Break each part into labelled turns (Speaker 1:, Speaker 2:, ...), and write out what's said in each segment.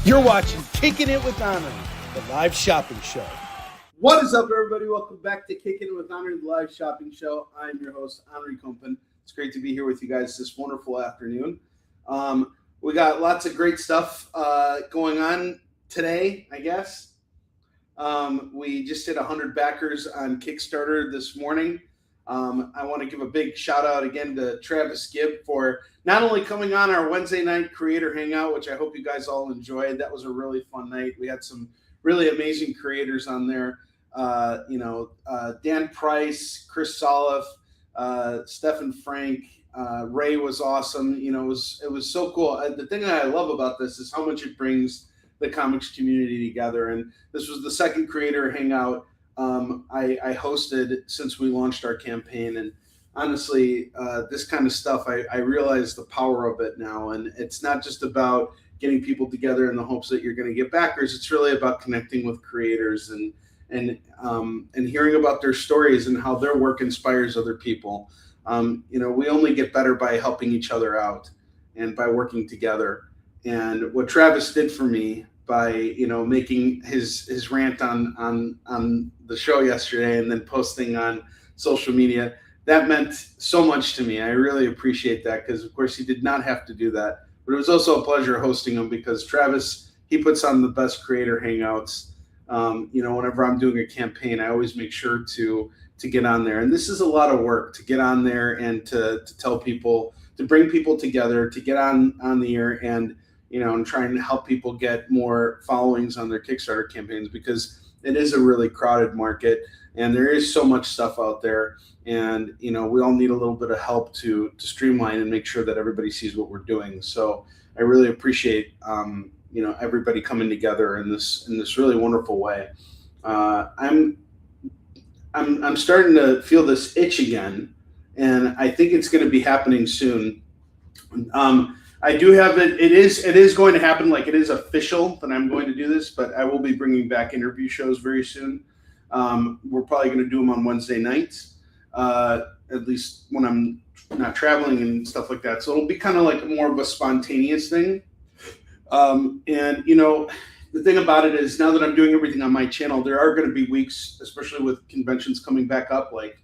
Speaker 1: You're watching Kickin' It with Onrie, the live shopping show.
Speaker 2: What is up, everybody? Welcome back to Kickin' It with Onrie, the live shopping show. I'm your host, Onrie Kickin. It's great to be here with you guys this wonderful afternoon. We got lots of great stuff going on today, I guess. We just hit 100 backers on Kickstarter this morning. I want to give a big shout out again to Travis Gibb for not only coming on our Wednesday night creator hangout, which I hope you guys all enjoyed. That was a really fun night. We had some really amazing creators on there. Dan Price, Chris Soloff, Stephen Frank, Ray was awesome. It was so cool. The thing that I love about this is how much it brings the comics community together. And this was the second creator hangout I hosted since we launched our campaign. And honestly, this kind of stuff, I realize the power of it now. And it's not just about getting people together in the hopes that you're going to get backers. It's really about connecting with creators and hearing about their stories and how their work inspires other people. We only get better by helping each other out and by working together. And what Travis did for me by, making his rant on the show yesterday and then posting on social media, that meant so much to me. I really appreciate that because, of course, he did not have to do that. But it was also a pleasure hosting him because Travis, he puts on the best creator hangouts. Whenever I'm doing a campaign, I always make sure to get on there. And this is a lot of work to get on there and to tell people, to bring people together, to get on the air and trying to help people get more followings on their Kickstarter campaigns because it is a really crowded market and there is so much stuff out there. And, we all need a little bit of help to streamline and make sure that everybody sees what we're doing. So I really appreciate, everybody coming together in this really wonderful way. I'm starting to feel this itch again, and I think it's going to be happening soon. I do have it. It is going to happen. Like it is official that I'm going to do this, but I will be bringing back interview shows very soon. We're probably going to do them on Wednesday nights, at least when I'm not traveling and stuff like that. So it'll be kind of like more of a spontaneous thing. The thing about it is now that I'm doing everything on my channel, there are going to be weeks, especially with conventions coming back up. Like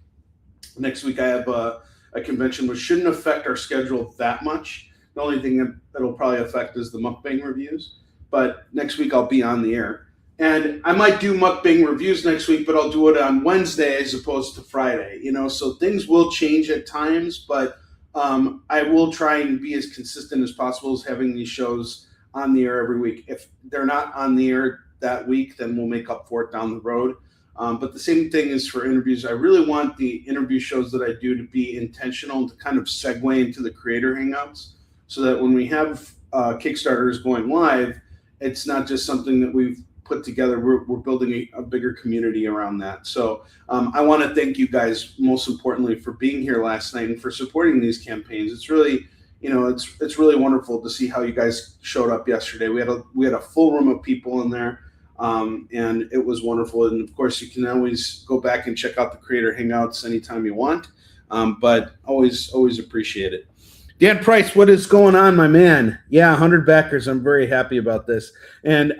Speaker 2: next week, I have a convention which shouldn't affect our schedule that much. The only thing that'll probably affect is the mukbang reviews. But next week, I'll be on the air. And I might do mukbang reviews next week, but I'll do it on Wednesday as opposed to Friday. So things will change at times, but I will try and be as consistent as possible as having these shows on the air every week. If they're not on the air that week, then we'll make up for it down the road. But the same thing is for interviews. I really want the interview shows that I do to be intentional, to kind of segue into the creator hangouts so that when we have Kickstarters going live, it's not just something that we've put together. We're building a bigger community around that. So I want to thank you guys, most importantly, for being here last night and for supporting these campaigns. It's really, it's really wonderful to see how you guys showed up yesterday. We had a full room of people in there, and it was wonderful. And of course, you can always go back and check out the creator hangouts anytime you want, but always appreciate it. Dan Price, what is going on, my man? Yeah, 100 backers. I'm very happy about this. And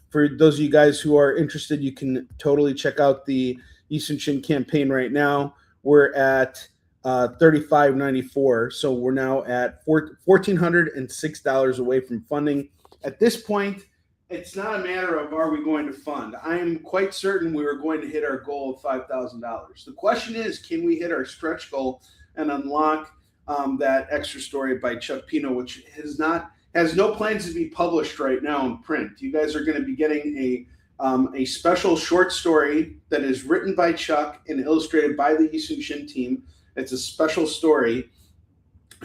Speaker 2: for those of you guys who are interested, you can totally check out the Eastern Shin campaign right now. We're at $35.94, so we're now at $1,406 away from funding. At this point, it's not a matter of are we going to fund. I am quite certain we are going to hit our goal of $5,000. The question is, can we hit our stretch goal and unlock that extra story by Chuck Pino, which has no plans to be published right now in print. You guys are going to be getting a special short story that is written by Chuck and illustrated by the Eastern Shin team. It's a special story,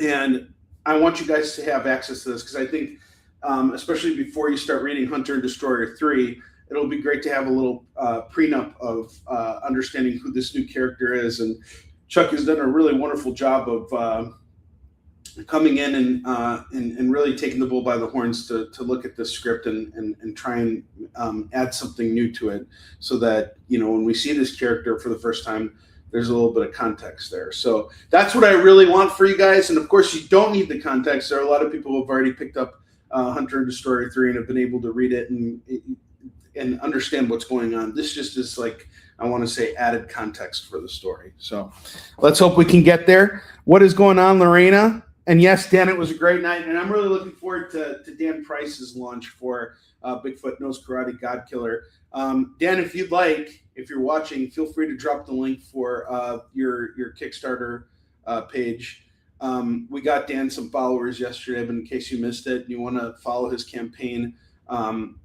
Speaker 2: and I want you guys to have access to this because I think, especially before you start reading Hunter and Destroyer 3, it'll be great to have a little prenup of understanding who this new character is. And Chuck has done a really wonderful job of coming in and really taking the bull by the horns to look at this script and try and add something new to it so that, when we see this character for the first time, there's a little bit of context there. So that's what I really want for you guys. And of course, you don't need the context. There are a lot of people who have already picked up Hunter into Story 3 and have been able to read it and understand what's going on. This just is like, I want to say, added context for the story. So let's hope we can get there. What is going on, Lorena? And yes, Dan, it was a great night. And I'm really looking forward to Dan Price's launch for Bigfoot Knows Karate God Killer. Dan, if you'd like, if you're watching, feel free to drop the link for your Kickstarter page. We got Dan some followers yesterday, but in case you missed it and you want to follow his campaign,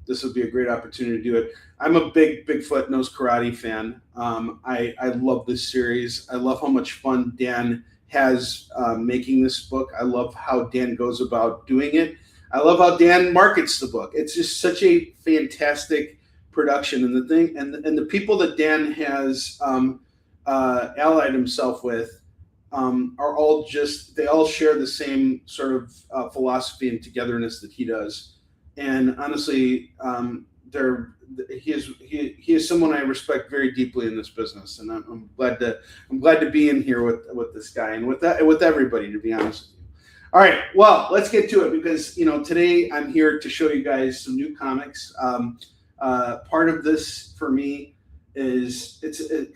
Speaker 2: this would be a great opportunity to do it. I'm a big Bigfoot Knows Karate fan. I love this series. I love how much fun Dan has making this book. I love how Dan goes about doing it. I love how Dan markets the book. It's just such a fantastic production, and the thing, and the people that Dan has allied himself with are all they all share the same sort of philosophy and togetherness that he does. And honestly, he is someone I respect very deeply in this business, and I'm glad to be in here with this guy and with everybody, to be honest with you. All right, well, let's get to it, because today I'm here to show you guys some new comics. Part of this for me is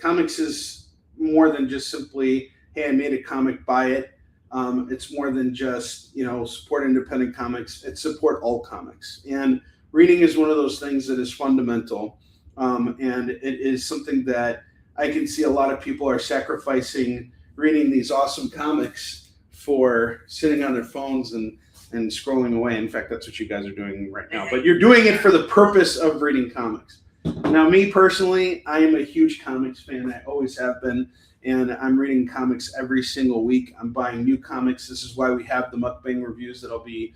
Speaker 2: comics is more than just simply, hey, I made a comic, buy it. It's more than just support independent comics. It's support all comics, and reading is one of those things that is fundamental, and it is something that I can see a lot of people are sacrificing reading these awesome comics for sitting on their phones and scrolling away. In fact, that's what you guys are doing right now, but you're doing it for the purpose of reading comics. Now, me personally, I am a huge comics fan. I always have been, and I'm reading comics every single week. I'm buying new comics. This is why we have the mukbang reviews that I'll be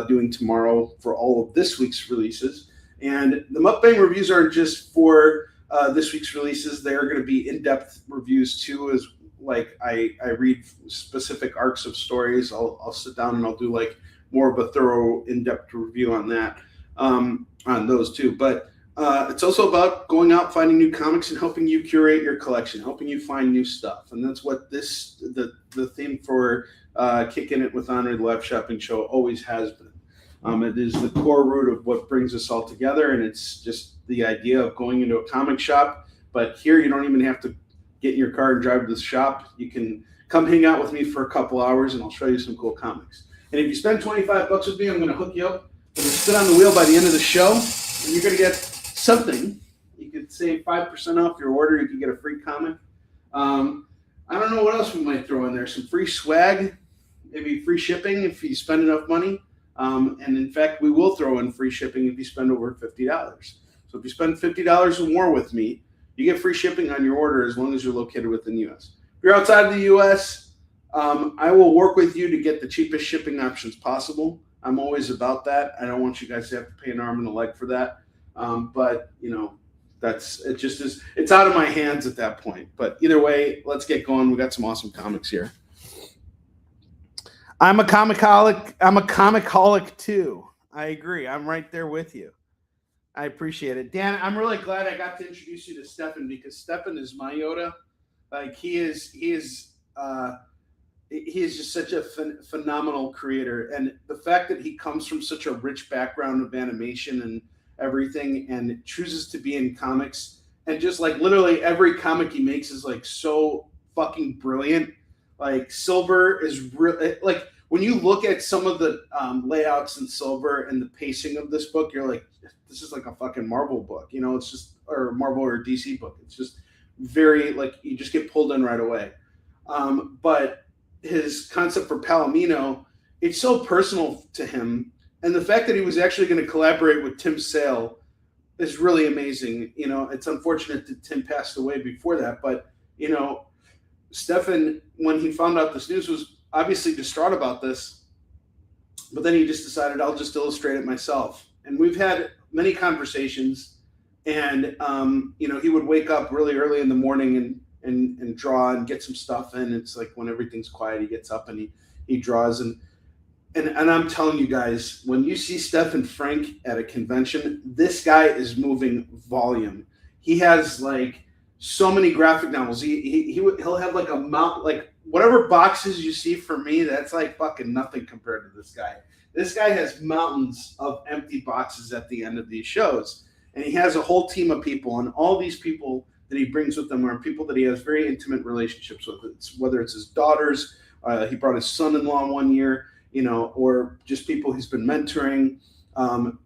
Speaker 2: doing tomorrow for all of this week's releases. And the mukbang reviews aren't just for this week's releases. They are going to be in-depth reviews too, as like I read specific arcs of stories. I'll sit down and I'll do like more of a thorough in-depth review on that, on those too. But it's also about going out, finding new comics, and helping you curate your collection, helping you find new stuff. And that's what the theme for Kickin' It with Onrie, the live shopping show, always has been. It is the core root of what brings us all together, and it's just the idea of going into a comic shop. But here, you don't even have to get in your car and drive to the shop. You can come hang out with me for a couple hours, and I'll show you some cool comics. And if you spend $25 with me, I'm going to hook you up. I'm going to sit on the wheel by the end of the show, and you're going to get something. You could save 5% off your order. You could get a free comic. I don't know what else we might throw in there. Some free swag, maybe free shipping if you spend enough money. And in fact, we will throw in free shipping if you spend over $50. So if you spend $50 or more with me, you get free shipping on your order as long as you're located within the U.S. If you're outside of the U.S., I will work with you to get the cheapest shipping options possible. I'm always about that. I don't want you guys to have to pay an arm and a leg for that. But it's out of my hands at that point. But either way, let's get going. We got some awesome comics here. I'm a comic-holic. I'm a comic-holic too. I agree. I'm right there with you. I appreciate it. Dan, I'm really glad I got to introduce you to Stefan, because Stefan is my Yoda. Like he is just such a phenomenal creator. And the fact that he comes from such a rich background of animation and everything, and chooses to be in comics, and just like literally every comic he makes is like so fucking brilliant. Like Silver is real. Like when you look at some of the layouts in Silver and the pacing of this book, you're like, this is like a fucking Marvel book, it's just, or Marvel or DC book. It's just very like, you just get pulled in right away. But his concept for Palomino, it's so personal to him. And the fact that he was actually going to collaborate with Tim Sale is really amazing. It's unfortunate that Tim passed away before that, but Stefan, when he found out this news, was obviously distraught about this, but then he just decided, I'll just illustrate it myself. And we've had many conversations, and he would wake up really early in the morning and draw and get some stuff in. It's like when everything's quiet, he gets up and he draws. And I'm telling you guys, when you see Stefan Frank at a convention, this guy is moving volume. He has like so many graphic novels. He'll have like a mount, like whatever boxes you see for me, that's like fucking nothing compared to this guy. This guy has mountains of empty boxes at the end of these shows. And he has a whole team of people, and all these people that he brings with him are people that he has very intimate relationships with. Whether it's his daughters, he brought his son-in-law one year, or just people he's been mentoring.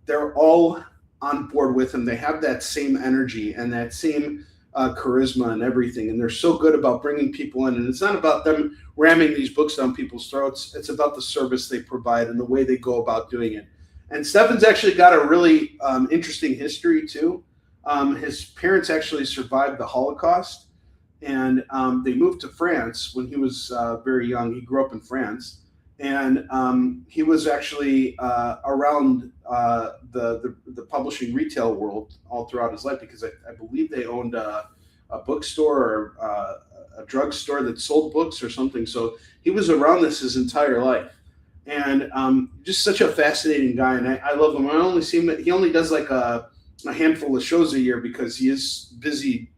Speaker 2: They're all on board with him. They have that same energy and that same charisma and everything. And they're so good about bringing people in. And it's not about them ramming these books down people's throats. It's about the service they provide and the way they go about doing it. And Stefan's actually got a really interesting history too. His parents actually survived the Holocaust, and they moved to France when he was very young. He grew up in France, and he was actually around the publishing retail world all throughout his life, because I believe they owned a bookstore or a drugstore that sold books or something. So he was around this his entire life. And just such a fascinating guy, and I love him. I only see him; he only does like a handful of shows a year because he is busy,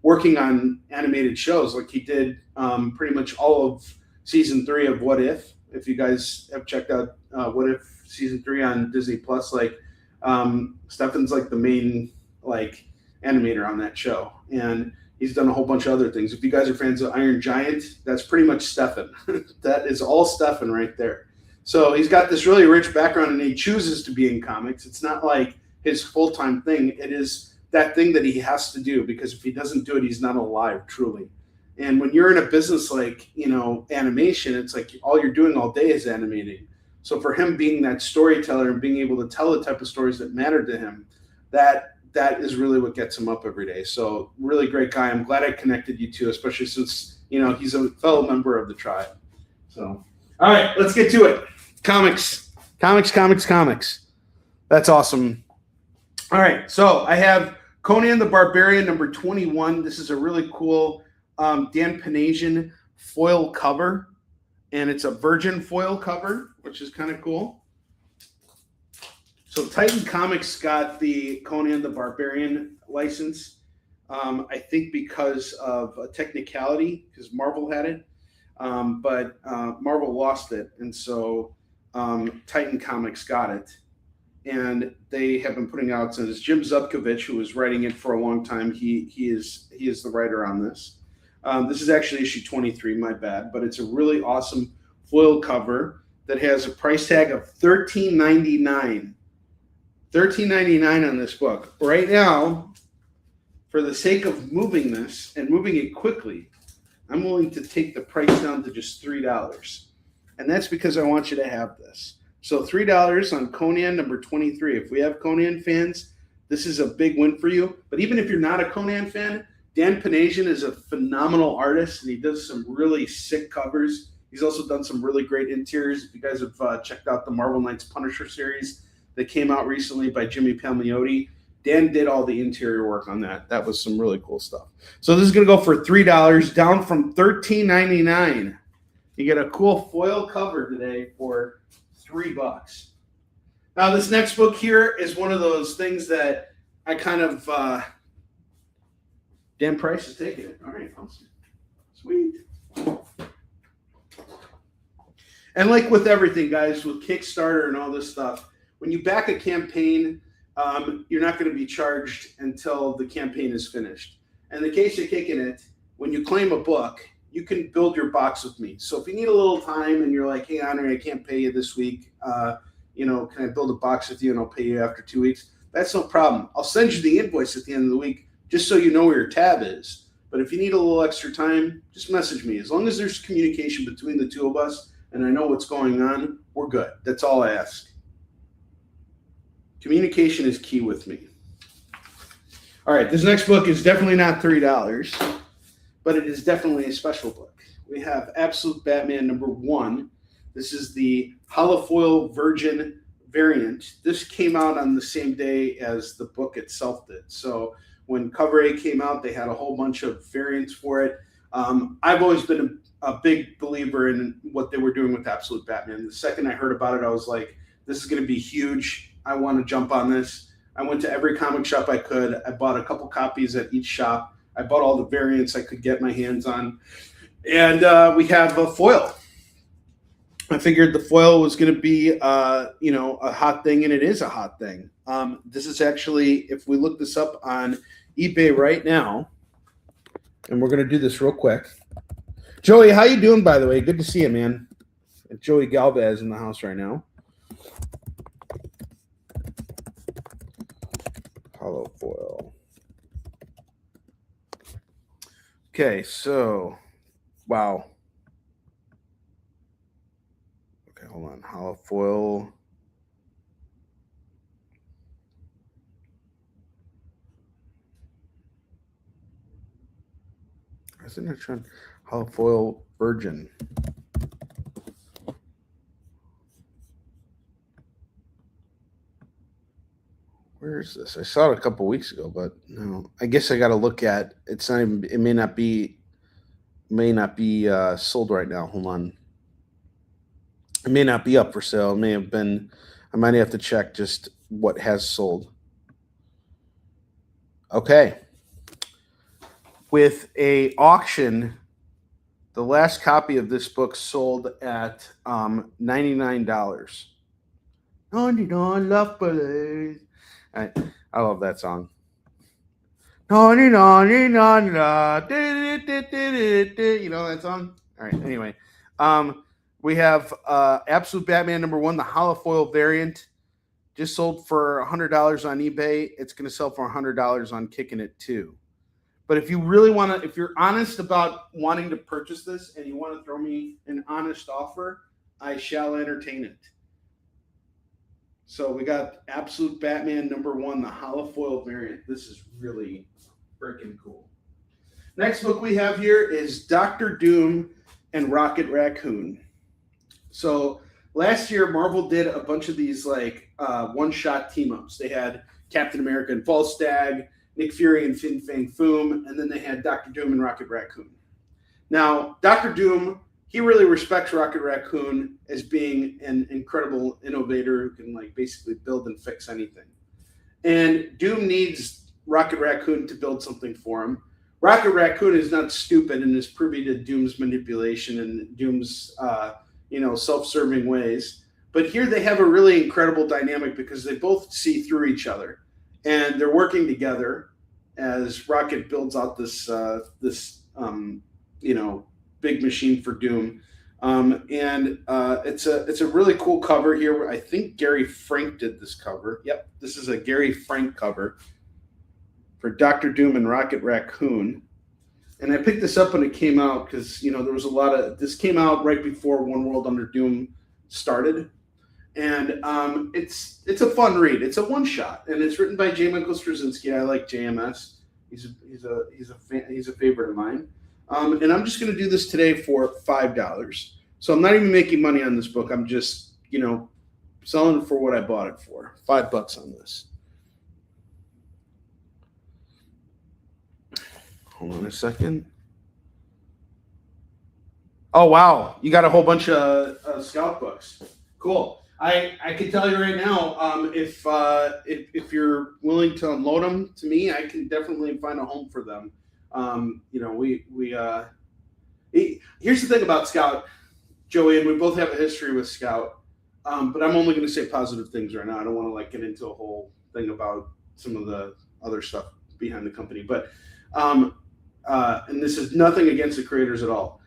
Speaker 2: working on animated shows. Like he did pretty much all of season 3 of What If. If you guys have checked out What If season 3 on Disney Plus, Stefan's like the main animator on that show, and he's done a whole bunch of other things. If you guys are fans of Iron Giant, that's pretty much Stefan. That is all Stefan right there. So he's got this really rich background, and he chooses to be in comics. It's not like his full-time thing. It is that thing that he has to do, because if he doesn't do it, he's not alive, truly. And when you're in a business like, animation, it's like all you're doing all day is animating. So for him being that storyteller and being able to tell the type of stories that matter to him, that is really what gets him up every day. So really great guy. I'm glad I connected you two, especially since, he's a fellow member of the tribe. So, all right, let's get to it. Comics. That's awesome. All right, so I have Conan the Barbarian number 21. This is a really cool Dan Panasian foil cover, and it's a virgin foil cover, which is kind of cool. So Titan Comics got the Conan the Barbarian license, I think because of a technicality, because Marvel had it, but Marvel lost it, and so Titan Comics got it. And they have been putting out since Jim Zubkovich, who was writing it for a long time. He is the writer on this. This is actually issue 23, my bad, but it's a really awesome foil cover that has a price tag of $13.99. $13.99 on this book. Right now, for the sake of moving this and moving it quickly, I'm willing to take the price down to just $3. And that's because I want you to have this. So $3 on Conan number 23. If we have Conan fans, this is a big win for you. But even if you're not a Conan fan, Dan Panasian is a phenomenal artist, and he does some really sick covers. He's also done some really great interiors. If you guys have checked out the Marvel Knights Punisher series that came out recently by Jimmy Palmiotti, Dan did all the interior work on that. That was some really cool stuff. So this is going to go for $3, down from $13.99. You get a cool foil cover today for $3. Now, this next book here is one of those things that I kind of Dan Price is taking it. All right, awesome. Sweet. And like with everything, guys, with Kickstarter and all this stuff, when you back a campaign, you're not going to be charged until the campaign is finished. In the case of Kickin It, when you claim a book, you can build your box with me. So if you need a little time and you're like, hey, Onrie, I can't pay you this week, can I build a box with you and I'll pay you after 2 weeks? That's no problem. I'll send you the invoice at the end of the week just so you know where your tab is. But if you need a little extra time, just message me. As long as there's communication between the two of us and I know what's going on, we're good. That's all I ask. Communication is key with me. All right, this next book is definitely not $3, but it is definitely a special book. We have Absolute Batman number 1. This is the holofoil virgin variant. This came out on the same day as the book itself did. So when Cover A came out, they had a whole bunch of variants for it. I've always been a big believer in what they were doing with Absolute Batman. The second I heard about it, I was like, this is going to be huge. I want to jump on this. I went to every comic shop I could. I bought a couple copies at each shop. I bought all the variants I could get my hands on. And we have a foil. I figured the foil was going to be, a hot thing, and it is a hot thing. This is actually, if we look this up on eBay right now, and we're going to do this real quick. Joey, how you doing, by the way? Good to see you, man. Joey Galvez in the house right now. Hollow foil. Okay, so, wow. Okay, hold on. Hollow foil. Isn't it trying? Hollow foil virgin. Where is this? I saw it a couple weeks ago, but no. I guess I got to look at. It's not even. It may not be sold right now. Hold on. It may not be up for sale. It may have been. I might have to check just what has sold. Okay. With a auction, the last copy of this book sold at $99. $99 love police. I love that song. You know that song? All right. Anyway, we have Absolute Batman #1, the hollow foil variant, just sold for $100 on eBay. It's going to sell for $100 on Kickin It too. But if you really want to, if you're honest about wanting to purchase this and you want to throw me an honest offer, I shall entertain it. So we got Absolute Batman #1, the hollow foil variant. This is really freaking cool. Next book we have here is Dr. Doom and Rocket Raccoon. So last year, Marvel did a bunch of these like one-shot team-ups. They had Captain America and Volstagg, Nick Fury and Fin Fang Foom, and then they had Dr. Doom and Rocket Raccoon. Now, Dr. Doom, he really respects Rocket Raccoon as being an incredible innovator who can like basically build and fix anything. And Doom needs Rocket Raccoon to build something for him. Rocket Raccoon is not stupid and is privy to Doom's manipulation and Doom's self-serving ways. But here they have a really incredible dynamic because they both see through each other. And they're working together as Rocket builds out this big machine for Doom. It's a really cool cover here. I think Gary Frank did this cover. Yep, this is a Gary Frank cover for Dr. Doom and Rocket Raccoon. And I picked this up when it came out because there was a lot of this came out right before One World Under Doom started. And it's a fun read. It's a one shot, and it's written by J. Michael Straczynski. I like JMS. He's a favorite of mine. And I'm just going to do this today for $5. So I'm not even making money on this book. I'm just selling it for what I bought it for. $5 on this. Hold on a second. Oh wow, you got a whole bunch of Scout books. Cool. I can tell you right now, if you're willing to unload them to me, I can definitely find a home for them. Here's the thing about Scout, Joey, and we both have a history with Scout. But I'm only going to say positive things right now. I don't want to get into a whole thing about some of the other stuff behind the company. But and this is nothing against the creators at all.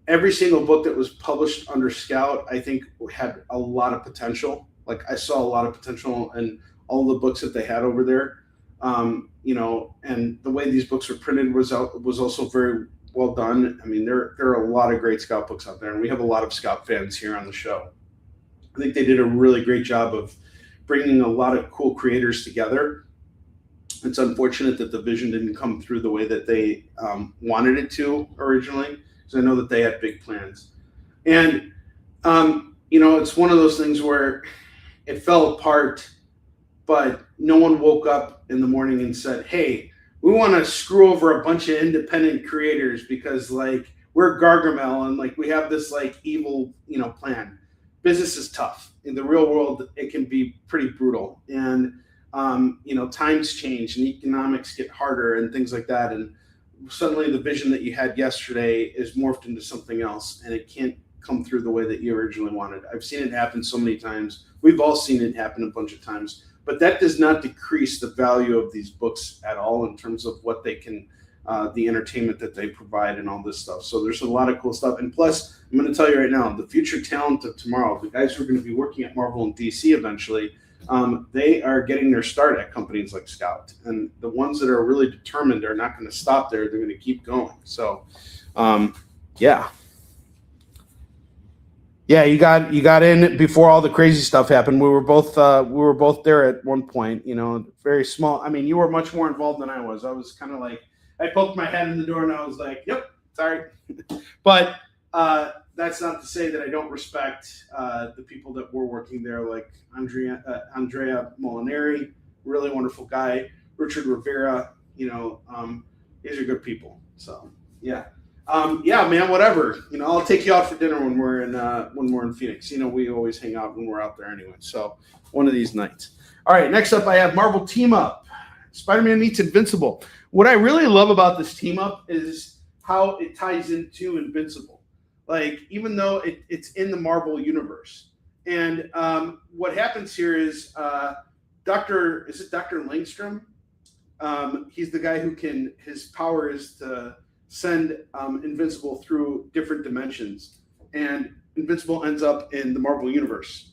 Speaker 2: Every single book that was published under Scout, I think, had a lot of potential. Like I saw a lot of potential in all the books that they had over there. And the way these books were printed was also very well done. I mean, there are a lot of great Scout books out there, and we have a lot of Scout fans here on the show. I think they did a really great job of bringing a lot of cool creators together. It's unfortunate that the vision didn't come through the way that they wanted it to originally, because I know that they had big plans. And, it's one of those things where it fell apart, but no one woke up in the morning and said, hey, we want to screw over a bunch of independent creators because, we're Gargamel and, we have this, evil, plan. Business is tough. In the real world, it can be pretty brutal. And, times change and economics get harder and things like that. And suddenly the vision that you had yesterday is morphed into something else, and it can't come through the way that you originally wanted. I've seen it happen so many times. We've all seen it happen a bunch of times, but that does not decrease the value of these books at all in terms of what they can, the entertainment that they provide and all this stuff. So there's a lot of cool stuff. And plus, I'm going to tell you right now, the future talent of tomorrow, the guys who are going to be working at Marvel and DC eventually, they are getting their start at companies like Scout. And the ones that are really determined are not going to stop there. They're going to keep going. So, yeah. Yeah, you got in before all the crazy stuff happened. We were both there at one point, very small. I mean, you were much more involved than I was. I was kind of like, I poked my head in the door and I was like, yep, sorry. But that's not to say that I don't respect the people that were working there, like Andrea Molinari, really wonderful guy. Richard Rivera, these are good people. So yeah. Yeah, man, whatever. I'll take you out for dinner when we're in Phoenix. We always hang out when we're out there anyway. So one of these nights. All right, next up I have Marvel Team Up. Spider-Man meets Invincible. What I really love about this team up is how it ties into Invincible. Like, even though it's in the Marvel universe. And what happens here is Dr. Langstrom? He's the guy who his power is to send Invincible through different dimensions. And Invincible ends up in the Marvel universe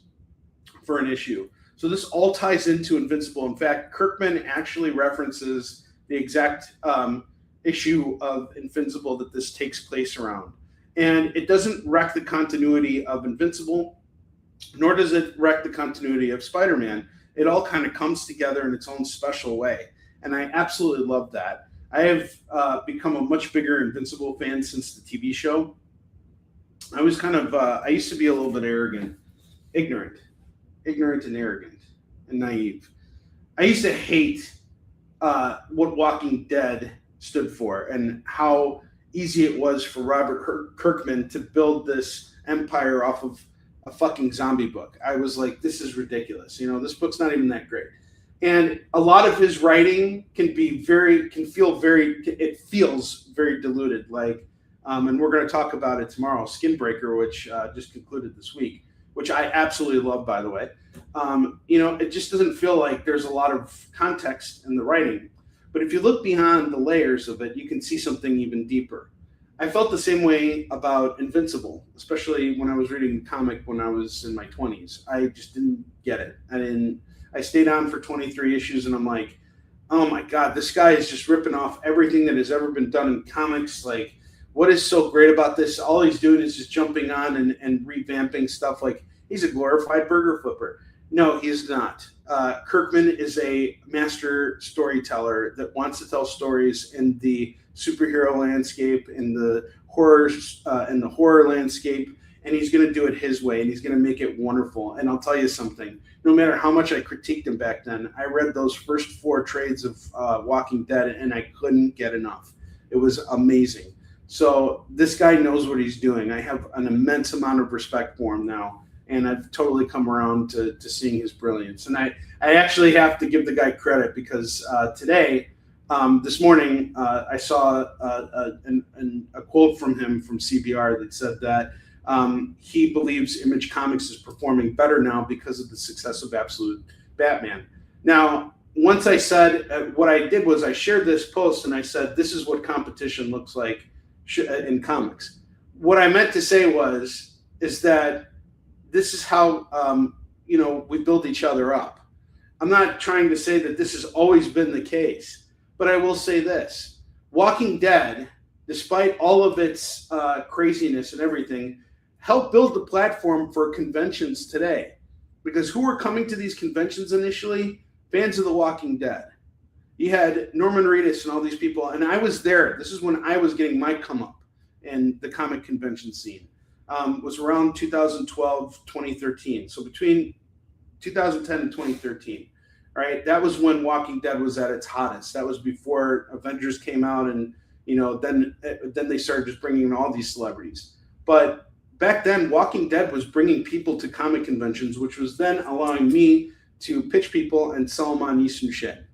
Speaker 2: for an issue. So this all ties into Invincible. In fact, Kirkman actually references the exact issue of Invincible that this takes place around. And it doesn't wreck the continuity of Invincible, nor does it wreck the continuity of Spider-Man. It all kind of comes together in its own special way. And I absolutely love that. I have become a much bigger Invincible fan since the TV show. I was I used to be a little bit ignorant and arrogant and naive. I used to hate what Walking Dead stood for and how easy it was for Robert Kirkman to build this empire off of a fucking zombie book. I was like, this is ridiculous. This book's not even that great. And a lot of his writing it feels very diluted. Like, and we're going to talk about it tomorrow, Skinbreaker, which just concluded this week, which I absolutely love, by the way. It just doesn't feel like there's a lot of context in the writing. But if you look beyond the layers of it, you can see something even deeper. I felt the same way about Invincible, especially when I was reading the comic when I was in my 20s. I just didn't get it. I stayed on for 23 issues, and I'm like, oh my God, this guy is just ripping off everything that has ever been done in comics. Like, what is so great about this? All he's doing is just jumping on and revamping stuff. Like, he's a glorified burger flipper. No, he's not. Kirkman is a master storyteller that wants to tell stories in the superhero landscape, in the horror landscape, and he's going to do it his way, and he's going to make it wonderful. And I'll tell you something. No matter how much I critiqued him back then, I read those first 4 trades of Walking Dead, and I couldn't get enough. It was amazing. So this guy knows what he's doing. I have an immense amount of respect for him now, and I've totally come around to seeing his brilliance. And I actually have to give the guy credit because today, this morning, I saw a quote from him from CBR that said that he believes Image Comics is performing better now because of the success of Absolute Batman. Now, once I said, what I did was I shared this post and I said, this is what competition looks like in comics. What I meant to say is that this is how, we build each other up. I'm not trying to say that this has always been the case, but I will say this. Walking Dead, despite all of its craziness and everything, helped build the platform for conventions today. Because who were coming to these conventions initially? Fans of The Walking Dead. You had Norman Reedus and all these people, and I was there. This is when I was getting my come up in the comic convention scene. Was around 2012, 2013. So between 2010 and 2013, right? That was when Walking Dead was at its hottest. That was before Avengers came out, and then they started just bringing in all these celebrities. But back then, Walking Dead was bringing people to comic conventions, which was then allowing me to pitch people and sell them on Eastern Shed.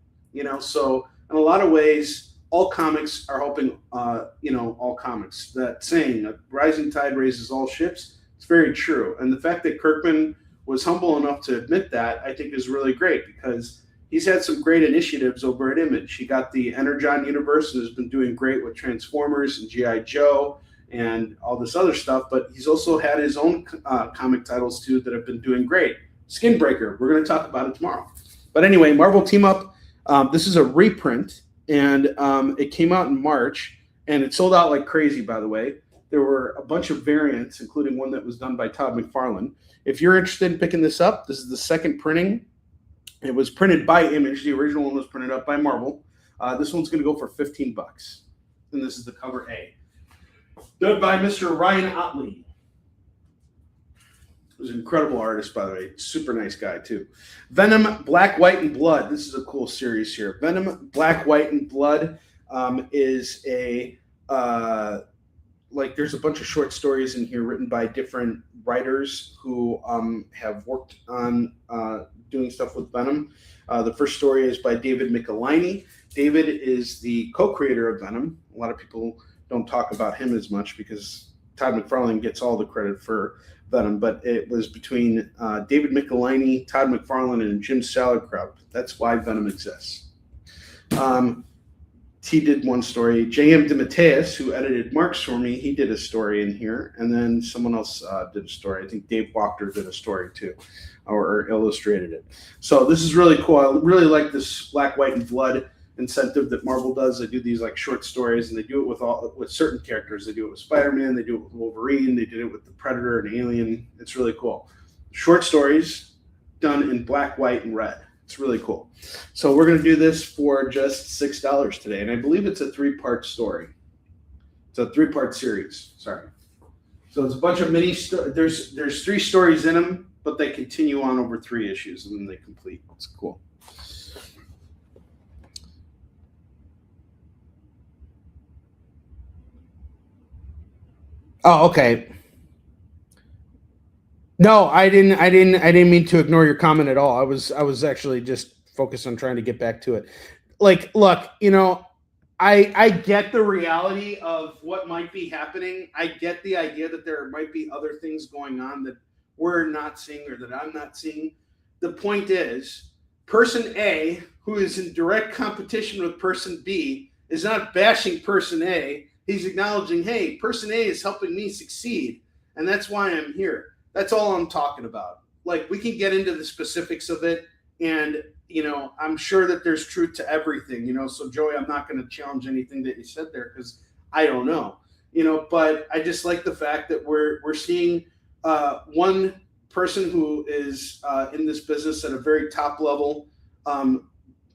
Speaker 2: So in a lot of ways, all comics are helping, all comics. That saying, a rising tide raises all ships. It's very true. And the fact that Kirkman was humble enough to admit that, I think, is really great, because he's had some great initiatives over at Image. He got the Energon universe and has been doing great with Transformers and G.I. Joe and all this other stuff. But he's also had his own comic titles, too, that have been doing great. Skinbreaker, we're going to talk about it tomorrow. But anyway, Marvel Team Up, this is a reprint, and it came out in March, and it sold out like crazy, by the way. There were a bunch of variants, including one that was done by Todd McFarlane. If you're interested in picking this up, this is the second printing. It was printed by Image. The original one was printed up by Marvel. This one's going to go for $15. And this is the cover A. Done by Mr. Ryan Otley. He was an incredible artist, by the way. Super nice guy, too. Venom, Black, White, and Blood. This is a cool series here. Venom, Black, White, and Blood is a... there's a bunch of short stories in here written by different writers who have worked on doing stuff with Venom. The first story is by David Michelinie. David is the co-creator of Venom. A lot of people don't talk about him as much because Todd McFarlane gets all the credit for Venom, but it was between David Michelinie, Todd McFarlane, and Jim Salicrup. That's why Venom exists. He did one story. J.M. DeMatteis, who edited Marks for me, he did a story in here. And then someone else did a story. I think Dave Wachter did a story too, or illustrated it. So this is really cool. I really like this Black, White, and Blood incentive that Marvel does. They do these like short stories, and they do it with certain characters. They do it with Spider-Man. They do it with Wolverine. They did it with the Predator and Alien. It's really cool. Short stories done in black, white, and red. It's really cool. So we're going to do this for just $6 today. And I believe it's a 3-part story. It's a 3-part series. Sorry. So it's a bunch of mini stories. There's 3 stories in them, but they continue on over 3 issues, and then they complete. It's cool. Oh, okay. No, I didn't mean to ignore your comment at all. I was actually just focused on trying to get back to it. Like, look, I get the reality of what might be happening. I get the idea that there might be other things going on that we're not seeing or that I'm not seeing. The point is, person A, who is in direct competition with person B, is not bashing person A. He's acknowledging, hey, person A is helping me succeed, and that's why I'm here. That's all I'm talking about. Like, we can get into the specifics of it, and, I'm sure that there's truth to everything, So, Joey, I'm not going to challenge anything that you said there because I don't know, But I just like the fact that we're seeing one person who is in this business at a very top level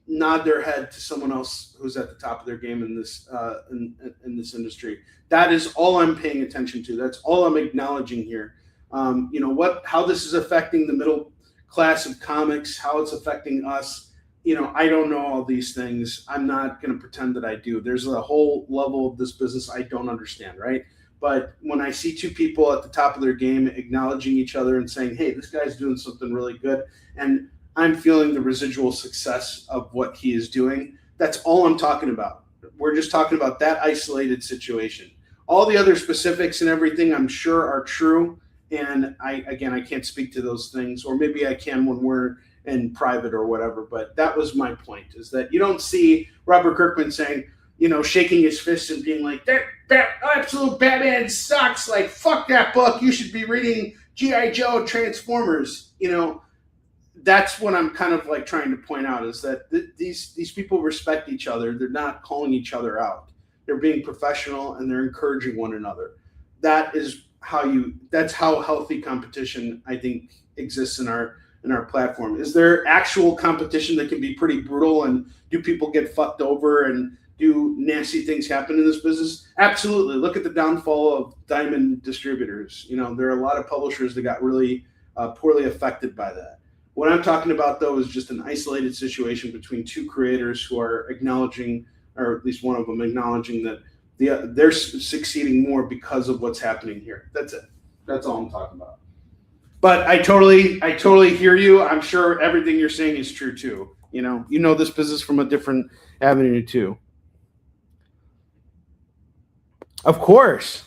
Speaker 2: nod their head to someone else who's at the top of their game in this in this industry. That is all I'm paying attention to. That's all I'm acknowledging here. How this is affecting the middle class of comics, how it's affecting us. I don't know all these things. I'm not going to pretend that I do. There's a whole level of this business I don't understand, right? But when I see 2 people at the top of their game acknowledging each other and saying, hey, this guy's doing something really good, and I'm feeling the residual success of what he is doing, that's all I'm talking about. We're just talking about that isolated situation. All the other specifics and everything, I'm sure, are true. And I can't speak to those things, or maybe I can when we're in private or whatever. But that was my point, is that you don't see Robert Kirkman saying, shaking his fist and being like, that absolute Batman sucks. Like, fuck that book. You should be reading G.I. Joe, Transformers. That's what I'm kind of like trying to point out, is that these people respect each other. They're not calling each other out. They're being professional and they're encouraging one another. That's how healthy competition, I think, exists in our platform. Is there actual competition that can be pretty brutal, and do people get fucked over and do nasty things happen in this business? Absolutely. Look at the downfall of Diamond distributors. There are a lot of publishers that got really poorly affected by that. What I'm talking about, though, is just an isolated situation between 2 creators who are acknowledging, or at least one of them acknowledging, that they're succeeding more because of what's happening here. That's it. That's all I'm talking about. But I totally hear you. I'm sure everything you're saying is true too. You know this business from a different avenue too. Of course.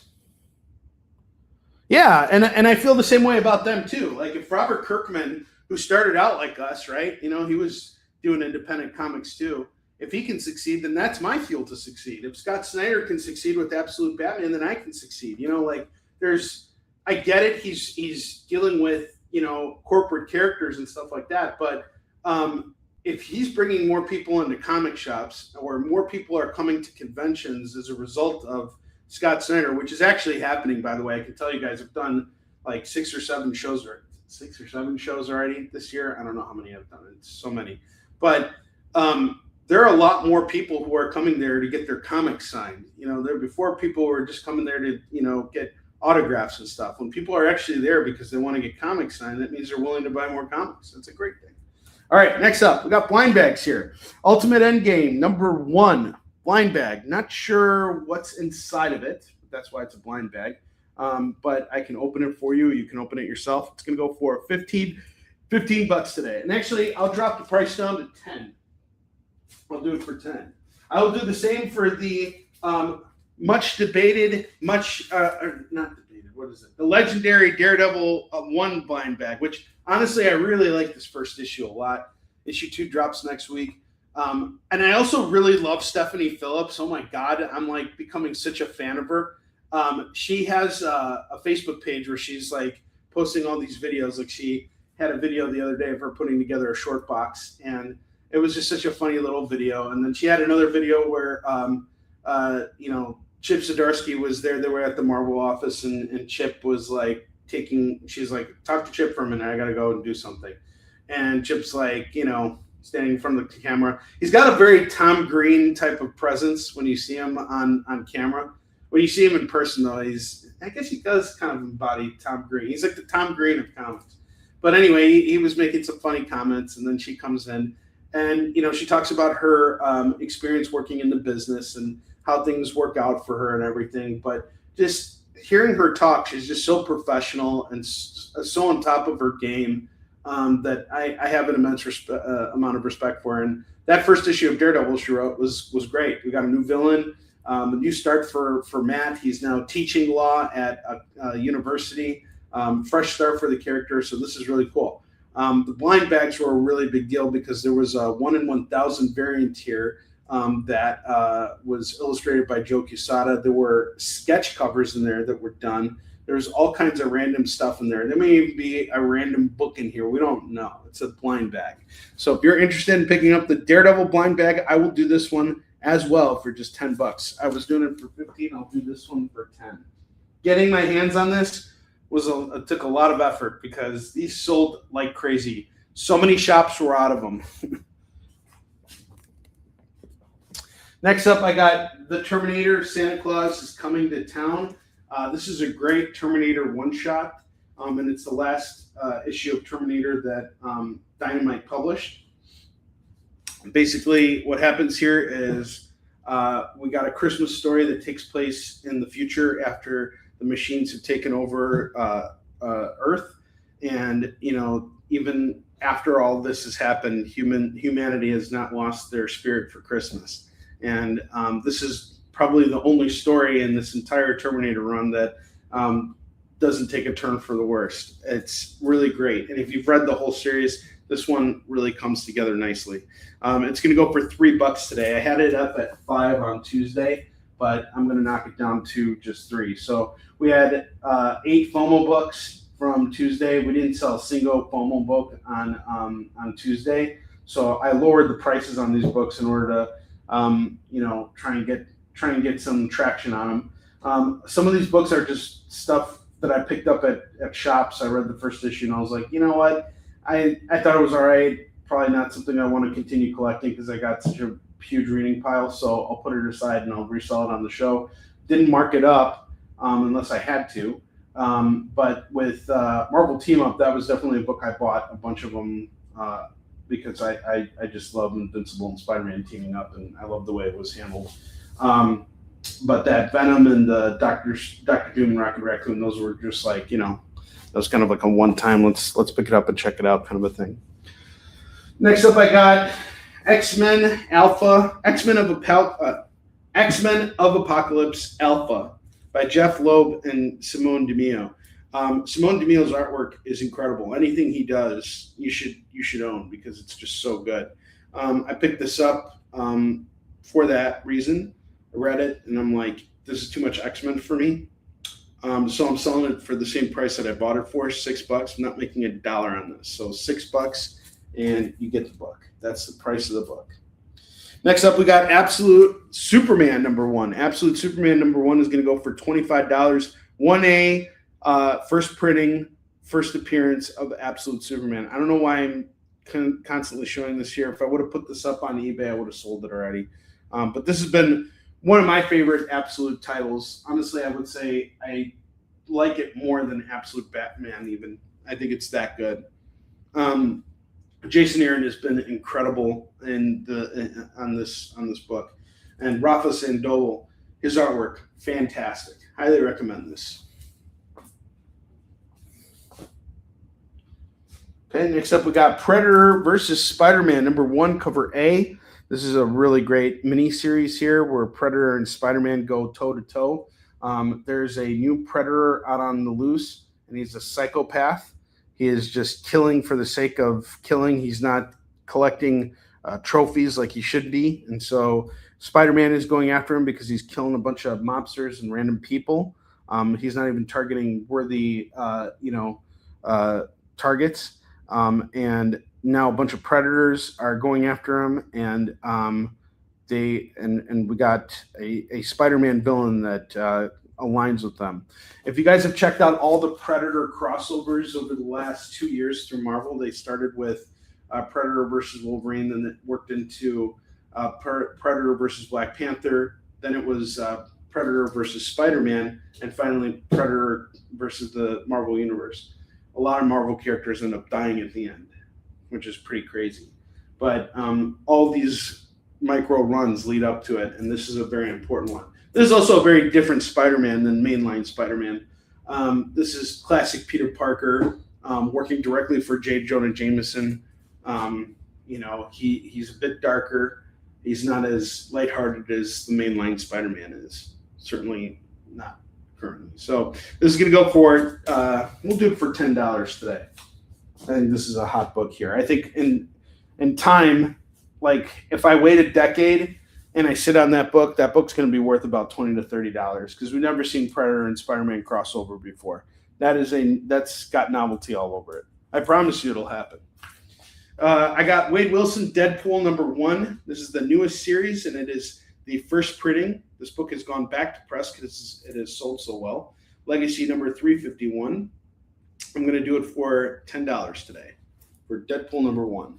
Speaker 2: Yeah, and I feel the same way about them too. Like if Robert Kirkman, who started out like us, right? You know, he was doing independent comics too. If he can succeed, then that's my fuel to succeed. If Scott Snyder can succeed with Absolute Batman, then I can succeed. You know, like I get it. He's dealing with, you know, corporate characters and stuff like that. But if he's bringing more people into comic shops, or more people are coming to conventions as a result of Scott Snyder, which is actually happening, by the way, I can tell you guys, I've done like 6 or 7 shows already this year. I don't know how many I've done. It's so many, but there are a lot more people who are coming there to get their comics signed. You know, there before people were just coming there to, you know, get autographs and stuff. When people are actually there because they want to get comics signed, that means they're willing to buy more comics. That's a great thing. All right, next up, we got blind bags here. Ultimate Endgame #1 blind bag. Not sure what's inside of it. That's why it's a blind bag. But I can open it for you. You can open it yourself. It's going to go for 15 bucks today. And actually, I'll drop the price down to 10. I'll do it for 10. I will do the same for the much debated, the legendary Daredevil 1 blind bag, which honestly, I really like this first issue a lot. Issue 2 drops next week. And I also really love Stephanie Phillips. Oh my God, I'm like becoming such a fan of her. She has a Facebook page where she's like posting all these videos. Like she had a video the other day of her putting together a short box, and it was just such a funny little video. And then she had another video where, you know, Chip Zdarsky was there. They were at the Marvel office, and Chip was like she's like, talk to Chip for a minute. I got to go and do something. And Chip's like, you know, standing in front of the camera. He's got a very Tom Green type of presence when you see him on camera. When you see him in person, though, I guess he does kind of embody Tom Green. He's like the Tom Green of comics. But anyway, he was making some funny comments, and then she comes in, and, you know, she talks about her experience working in the business and how things work out for her and everything. But just hearing her talk, she's just so professional and so on top of her game that I have an immense amount of respect for her. And that first issue of Daredevil she wrote was great. We got a new villain, a new start for Matt. He's now teaching law at a university. Fresh start for the character, so this is really cool. The blind bags were a really big deal because there was a 1 in 1,000 variant here that was illustrated by Joe Quesada. There were sketch covers in there that were done. There's all kinds of random stuff in there. There may even be a random book in here. We don't know. It's a blind bag. So if you're interested in picking up the Daredevil blind bag, I will do this one as well for just 10 bucks. I was doing it for 15. I'll do this one for 10. Getting my hands on this took a lot of effort because these sold like crazy. So many shops were out of them. Next up, I got the Terminator Santa Claus is Coming to Town. This is a great Terminator one-shot, and it's the last issue of Terminator that Dynamite published. Basically, what happens here is we got a Christmas story that takes place in the future after the machines have taken over Earth, and, you know, even after all this has happened, humanity has not lost their spirit for Christmas. And this is probably the only story in this entire Terminator run that doesn't take a turn for the worst. It's really great. And if you've read the whole series, this one really comes together nicely. It's going to go for $3 today. I had it up at 5 on Tuesday, but I'm going to knock it down to just 3. So we had 8 FOMO books from Tuesday. We didn't sell a single FOMO book on Tuesday. So I lowered the prices on these books in order to, you know, try and get some traction on them. Some of these books are just stuff that I picked up at shops. I read the first issue and I was like, you know what? I thought it was all right. Probably not something I want to continue collecting because I got such a huge reading pile. So I'll put it aside and I'll resell it on the show. Didn't mark it up unless I had to. But with Marvel Team Up, that was definitely a book I bought a bunch of them because I just love Invincible and Spider-Man teaming up, and I love the way it was handled. But that Venom and the Doctor Doom and Rocket Raccoon, those were just like, you know, that was kind of like a one-time, let's pick it up and check it out kind of a thing. Next up, I got X-Men of Apocalypse Alpha by Jeff Loeb and Simone DeMeo. Simone DeMille's artwork is incredible. Anything he does, you should own because it's just so good. I picked this up for that reason. I read it and I'm like, this is too much X-Men for me. So I'm selling it for the same price that I bought it for, $6. I'm not making $1 on this. So $6 and you get the book. That's the price of the book. Next up, we got Absolute Superman #1. Absolute Superman #1 is going to go for $25. 1A, first printing, first appearance of Absolute Superman. I don't know why I'm constantly showing this here. If I would have put this up on eBay, I would have sold it already. But this has been one of my favorite Absolute titles. Honestly, I would say I like it more than Absolute Batman even. I think it's that good. Jason Aaron has been incredible on this book. And Rafa Sandoval, his artwork, fantastic. Highly recommend this. Okay, next up we got Predator versus Spider-Man #1, cover A. This is a really great mini-series here where Predator and Spider-Man go toe-to-toe. There's a new Predator out on the loose, and he's a psychopath. He is just killing for the sake of killing. He's not collecting trophies like he should be. And so Spider-Man is going after him because he's killing a bunch of mobsters and random people. He's not even targeting worthy, targets. And now a bunch of predators are going after him, and we got a Spider-Man villain that aligns with them. If you guys have checked out all the Predator crossovers over the last 2 years through Marvel, they started with Predator versus Wolverine, then it worked into Predator versus Black Panther, then it was Predator versus Spider-Man, and finally Predator versus the Marvel Universe. A lot of Marvel characters end up dying at the end, which is pretty crazy. But all these micro runs lead up to it, and this is a very important one. This is also a very different Spider-Man than mainline Spider-Man. This is classic Peter Parker working directly for J. Jonah Jameson. He's a bit darker. He's not as lighthearted as the mainline Spider-Man is. Certainly not currently. So this is going to go for, we'll do it for $10 today. I think this is a hot book here. I think in time, like if I wait a decade and I sit on that book's going to be worth about $20 to $30 because we've never seen Predator and Spider-Man crossover before. That's got novelty all over it. I promise you it'll happen. I got Wade Wilson, Deadpool #1. This is the newest series, and it is the first printing. This book has gone back to press because it has sold so well. Legacy #351. I'm going to do it for $10 today for Deadpool #1.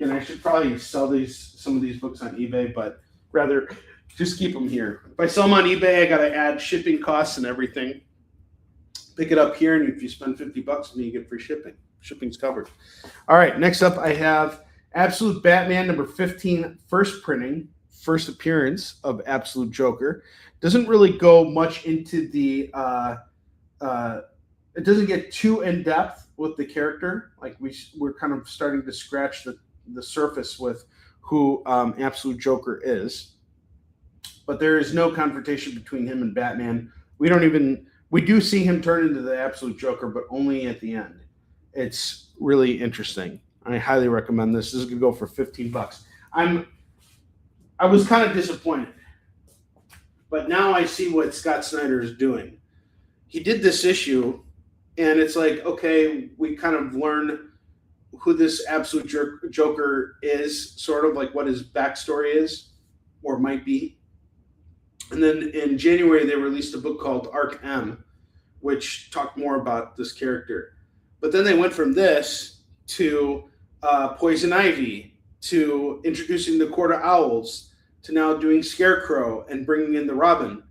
Speaker 2: And I should probably sell some of these books on eBay, but rather just keep them here. If I sell them on eBay, I got to add shipping costs and everything. Pick it up here, and if you spend $50 with me, you get free shipping. Shipping's covered. All right, next up I have Absolute Batman #15, first printing, first appearance of Absolute Joker. Doesn't really go much into the it doesn't get too in depth with the character. Like we're kind of starting to scratch the surface with who Absolute Joker is. But there is no confrontation between him and Batman. We do see him turn into the Absolute Joker, but only at the end. It's really interesting. I highly recommend this. This is going to go for $15. I was kind of disappointed, but now I see what Scott Snyder is doing. He did this issue, and it's like, okay, we kind of learned who this Absolute Joker is, sort of like what his backstory is, or might be. And then in January, they released a book called Arc M, which talked more about this character. But then they went from this to Poison Ivy, to introducing the Court of Owls, to now doing Scarecrow and bringing in the Robin,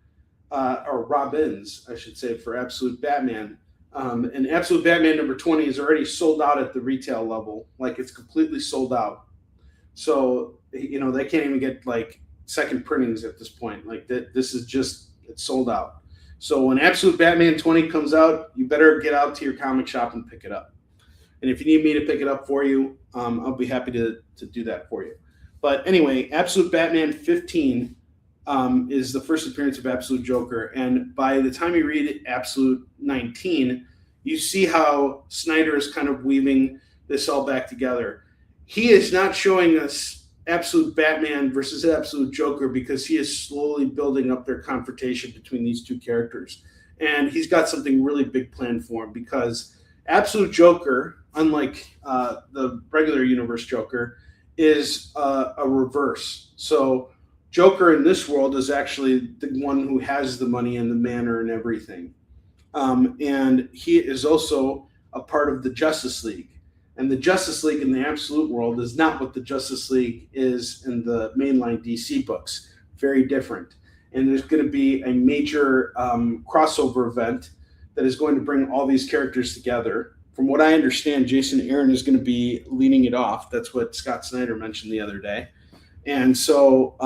Speaker 2: or Robins, I should say, for Absolute Batman. And Absolute Batman #20 is already sold out at the retail level. Like, it's completely sold out. So, they can't even get, like, second printings at this point. Like, this is just, it's sold out. So when Absolute Batman 20 comes out, you better get out to your comic shop and pick it up. And if you need me to pick it up for you, I'll be happy to do that for you. But anyway, Absolute Batman 15 is the first appearance of Absolute Joker. And by the time you read Absolute 19, you see how Snyder is kind of weaving this all back together. He is not showing us Absolute Batman versus Absolute Joker because he is slowly building up their confrontation between these two characters. And he's got something really big planned for him, because Absolute Joker, unlike the regular universe Joker, is a reverse. So Joker in this world is actually the one who has the money and the manor and everything. And he is also a part of the Justice League. And the Justice League in the Absolute world is not what the Justice League is in the mainline DC books. Very different. And there's going to be a major crossover event that is going to bring all these characters together. From what I understand, Jason Aaron is going to be leading it off. That's what Scott Snyder mentioned the other day. And so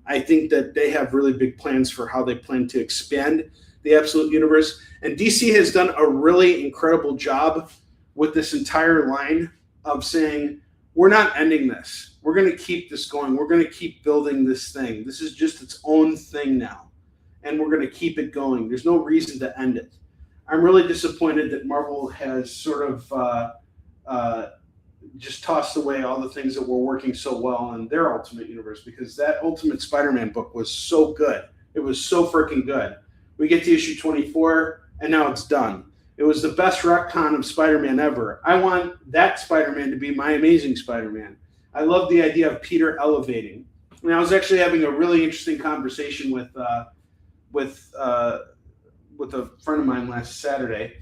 Speaker 2: I think that they have really big plans for how they plan to expand the Absolute Universe. And DC has done a really incredible job with this entire line of saying, we're not ending this. We're going to keep this going. We're going to keep building this thing. This is just its own thing now. And we're going to keep it going. There's no reason to end it. I'm really disappointed that Marvel has sort of just tossed away all the things that were working so well in their Ultimate Universe, because that Ultimate Spider-Man book was so good. It was so freaking good. We get to issue 24, and now it's done. It was the best retcon of Spider-Man ever. I want that Spider-Man to be my Amazing Spider-Man. I love the idea of Peter elevating. And I was actually having a really interesting conversation with a friend of mine last Saturday.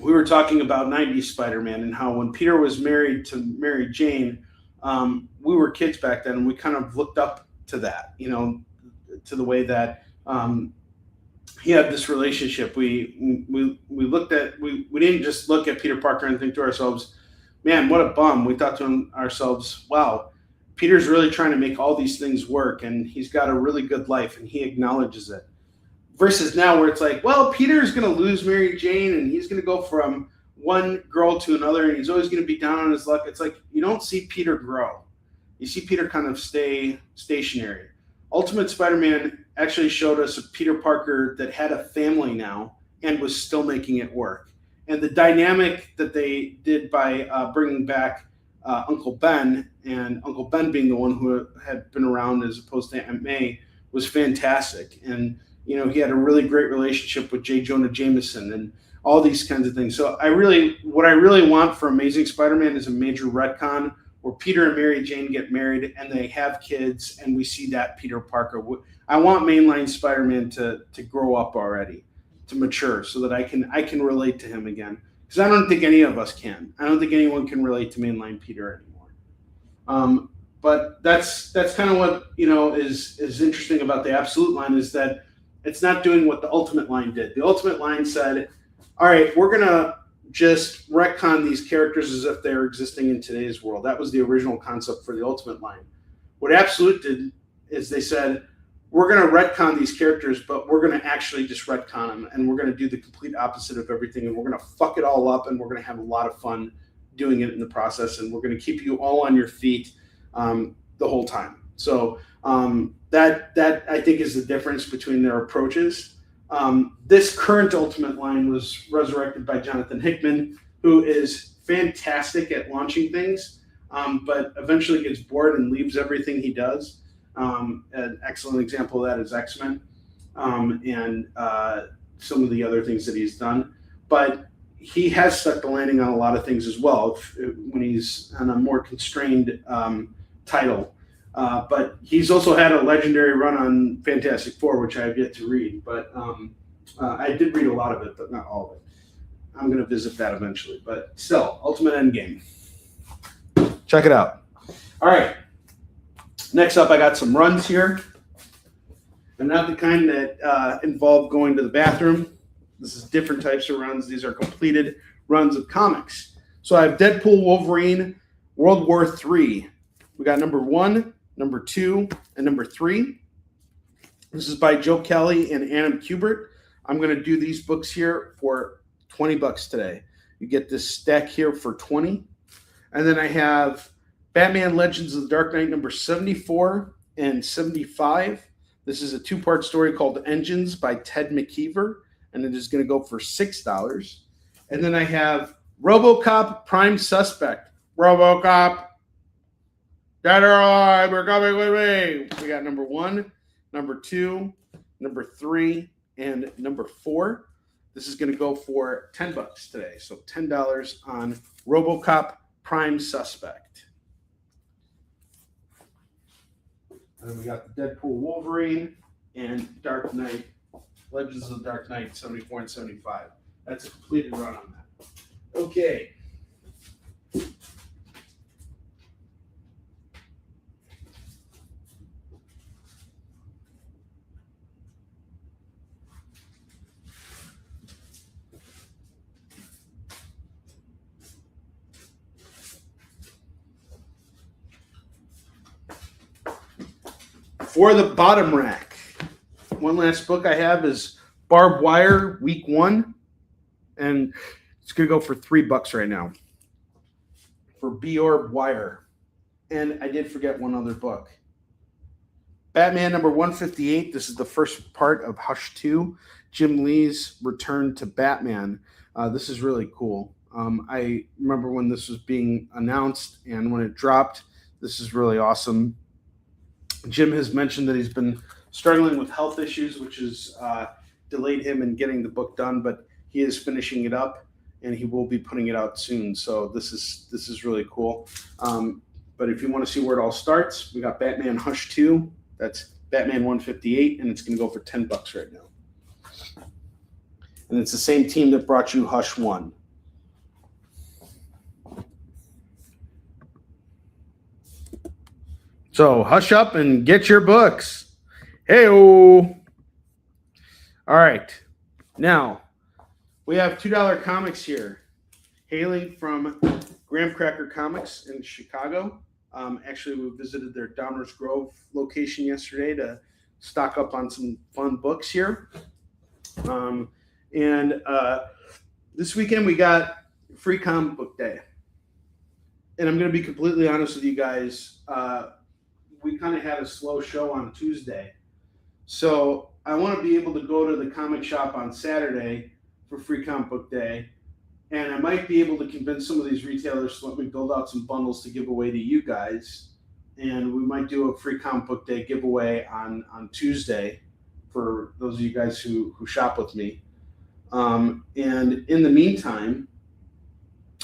Speaker 2: We were talking about 90s Spider-Man and how when Peter was married to Mary Jane, we were kids back then, and we kind of looked up to that, you know, to the way that he had this relationship. We didn't just look at Peter Parker and think to ourselves, man, what a bum. We thought to ourselves, wow, Peter's really trying to make all these things work, and he's got a really good life, and he acknowledges it. Versus now where it's like, well, Peter's going to lose Mary Jane, and he's going to go from one girl to another, and he's always going to be down on his luck. It's like you don't see Peter grow. You see Peter kind of stay stationary. Ultimate Spider-Man actually showed us a Peter Parker that had a family now and was still making it work. And the dynamic that they did by bringing back Uncle Ben, and Uncle Ben being the one who had been around as opposed to Aunt May, was fantastic. And you know, he had a really great relationship with J. Jonah Jameson and all these kinds of things. So what I really want for Amazing Spider-Man is a major retcon where Peter and Mary Jane get married and they have kids, and we see that Peter Parker. I want mainline Spider-Man to grow up already, to mature, so that I can relate to him again. Because I don't think any of us can. I don't think anyone can relate to mainline Peter anymore. But that's kind of what, you know, is interesting about the Absolute line, is that it's not doing what the Ultimate line did. The Ultimate line said, all right, we're going to just retcon these characters as if they're existing in today's world. That was the original concept for the Ultimate line. What Absolute did is they said, we're going to retcon these characters, but we're going to actually just retcon them, and we're going to do the complete opposite of everything, and we're going to fuck it all up, and we're going to have a lot of fun doing it in the process, and we're going to keep you all on your feet the whole time. So that I think is the difference between their approaches. This current Ultimate line was resurrected by Jonathan Hickman, who is fantastic at launching things, but eventually gets bored and leaves everything he does. An excellent example of that is X-Men and some of the other things that he's done. But he has stuck the landing on a lot of things as well when he's on a more constrained title. But he's also had a legendary run on Fantastic Four, which I have yet to read. But I did read a lot of it, but not all of it. I'm going to visit that eventually. But still, Ultimate Endgame. Check it out. All right. Next up, I got some runs here. And not the kind that involve going to the bathroom. This is different types of runs. These are completed runs of comics. So I have Deadpool, Wolverine, World War III. We got number 1, number 2, and number 3. This is by Joe Kelly and Adam Kubert. I'm going to do these books here for $20 today. You get this stack here for $20. And then I have Batman Legends of the Dark Knight number 74 $1,075. This is a 2-part story called Engines by Ted McKeever, and it is going to go for $6. And then I have RoboCop Prime Suspect. RoboCop, dead or alive, we're coming with me. We got number 1, number 2, number 3, and number 4. This is going to go for $10 today. So $10 on RoboCop Prime Suspect. And then we got the Deadpool Wolverine and Dark Knight, Legends of the Dark Knight 74 and 75. That's a completed run on that. Okay. For the bottom rack, one last book I have is Barbed Wire Week 1, and it's going to go for $3 right now for Barbed Wire. And I did forget one other book. Batman number 158. This is the first part of Hush 2, Jim Lee's return to Batman. This is really cool. I remember when this was being announced and when it dropped. This is really awesome. Jim has mentioned that he's been struggling with health issues, which has delayed him in getting the book done, but he is finishing it up and he will be putting it out soon. So this is really cool. But if you want to see where it all starts, we got Batman Hush 2. That's Batman 158, and it's going to go for $10 right now. And it's the same team that brought you Hush 1. So hush up and get your books. Hey-o. All right. Now, we have $2 comics here, hailing from Graham Cracker Comics in Chicago. Actually, we visited their Downers Grove location yesterday to stock up on some fun books here. This weekend we got Free Comic Book Day. And I'm going to be completely honest with you guys. We kind of had a slow show on Tuesday. So I want to be able to go to the comic shop on Saturday for Free Comic Book Day. And I might be able to convince some of these retailers to let me build out some bundles to give away to you guys. And we might do a Free Comic Book Day giveaway on Tuesday for those of you guys who shop with me. And in the meantime,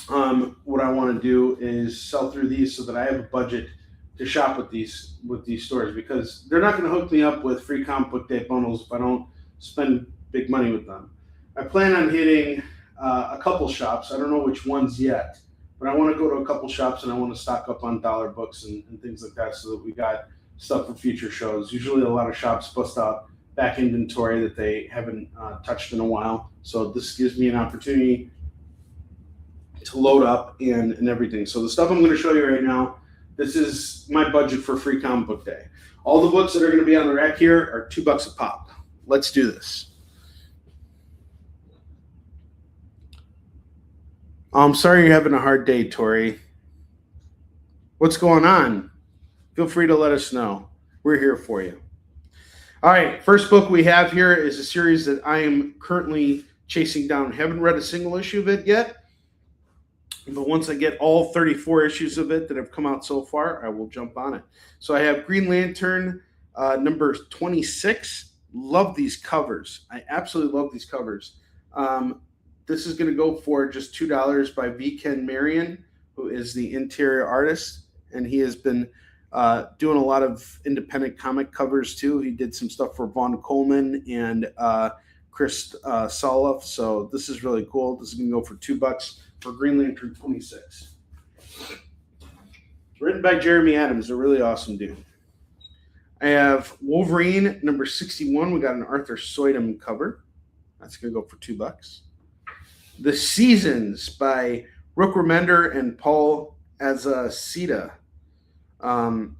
Speaker 2: what I want to do is sell through these so that I have a budget to shop with these stores, because they're not going to hook me up with Free Comic Book Day bundles if I don't spend big money with them. I plan on hitting a couple shops. I don't know which ones yet, but I want to go to a couple shops and I want to stock up on dollar books and things like that so that we got stuff for future shows. Usually a lot of shops bust out back inventory that they haven't touched in a while. So this gives me an opportunity to load up and everything. So the stuff I'm going to show you right now, this is my budget for Free Comic Book Day. All the books that are going to be on the rack here are $2 a pop. Let's do this. I'm sorry you're having a hard day, Tori. What's going on? Feel free to let us know. We're here for you. All right, first book we have here is a series that I am currently chasing down. Haven't read a single issue of it yet, but once I get all 34 issues of it that have come out so far, I will jump on it. So I have Green Lantern number 26. Love these covers. I absolutely love these covers. This is going to go for just $2 by V. Ken Marion, who is the interior artist, and he has been doing a lot of independent comic covers too. He did some stuff for Vaughn Coleman and Chris Soloff. So this is really cool. This is going to go for $2 for Green Lantern 26. Written by Jeremy Adams, a really awesome dude. I have Wolverine number 61. We got an Arthur Soydum cover. That's going to go for $2. The Seasons by Rook Remender and Paul Azaceta.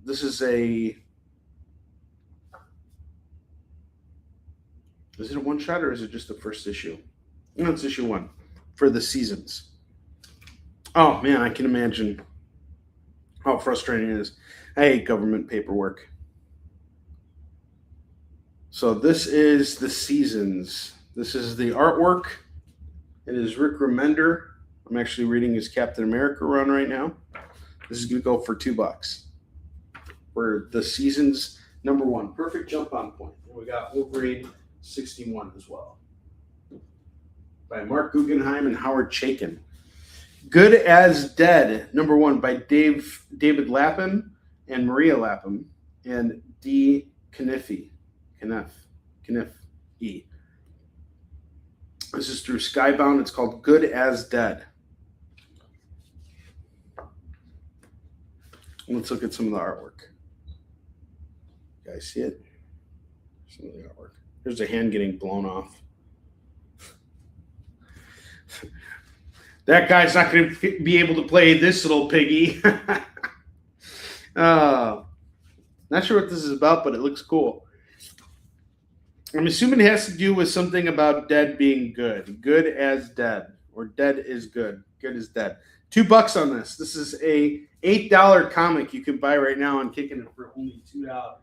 Speaker 2: This is a... Is it a one-shot or is it just the first issue? No, it's issue 1 for The Seasons. Oh, man, I can imagine how frustrating it is. I hate government paperwork. So this is the Seasons. This is the artwork. It is Rick Remender. I'm actually reading his Captain America run right now. This is going to go for $2 for the Seasons #1. Perfect jump on point. And we got Wolverine 61 as well by Mark Guggenheim and Howard Chaykin. Good as Dead #1 by David Lapham and Maria Lapham and D. Kniff E. This is through Skybound. It's called Good as Dead. Let's look at some of the artwork. You guys see it? Some of the artwork. There's a hand getting blown off. That guy's not going to be able to play this little piggy. Not sure what this is about, but it looks cool. I'm assuming it has to do with something about dead being good. Good as dead. Or dead is good. Good as dead. $2 on this. This is a $8 comic you can buy right now on Kickin for only $2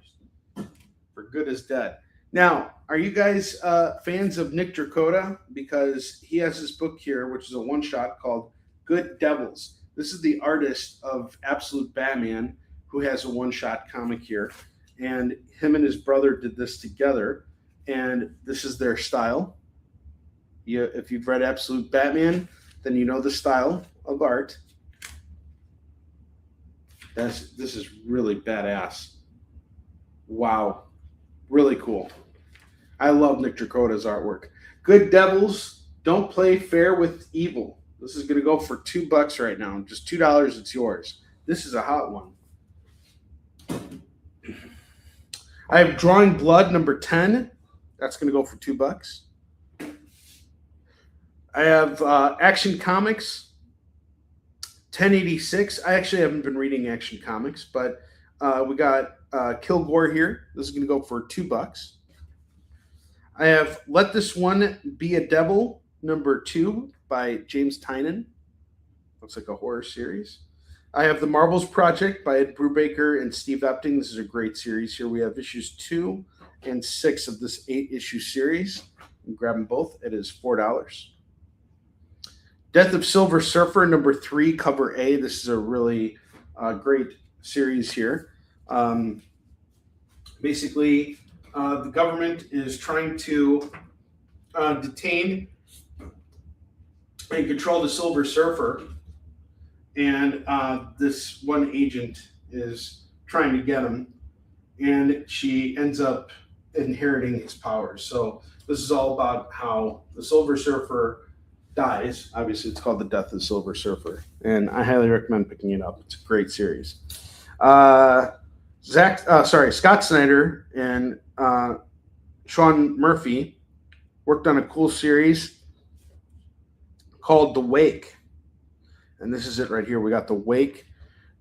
Speaker 2: for Good as Dead. Now, are you guys fans of Nick Dracota? Because he has this book here, which is a one-shot called Good Devils. This is the artist of Absolute Batman, who has a one-shot comic here. And him and his brother did this together. And this is their style. If you've read Absolute Batman, then you know the style of art. This is really badass. Wow. Really cool. I love Nick Dracota's artwork. Good Devils, don't play fair with evil. This is going to go for $2 right now. Just $2, it's yours. This is a hot one. I have Drawing Blood #10. That's going to go for $2. I have Action Comics 1086. I actually haven't been reading Action Comics, but we got Kilgore here. This is going to go for $2. I have Let This One Be a Devil #2 by James Tynion. Looks like a horror series. I have The Marvels Project by Ed Brubaker and Steve Epting. This is a great series. Here we have issues 2 and 6 of this 8-issue series. You can grab them both. It is $4. Death of Silver Surfer #3, cover A. This is a really great series here. Basically, the government is trying to detain and control the Silver Surfer, and this one agent is trying to get him, and she ends up inheriting his powers. So this is all about how the Silver Surfer dies. Obviously, it's called The Death of the Silver Surfer, and I highly recommend picking it up. It's a great series. Scott Snyder and Sean Murphy worked on a cool series called The Wake, and this is it right here. We got The Wake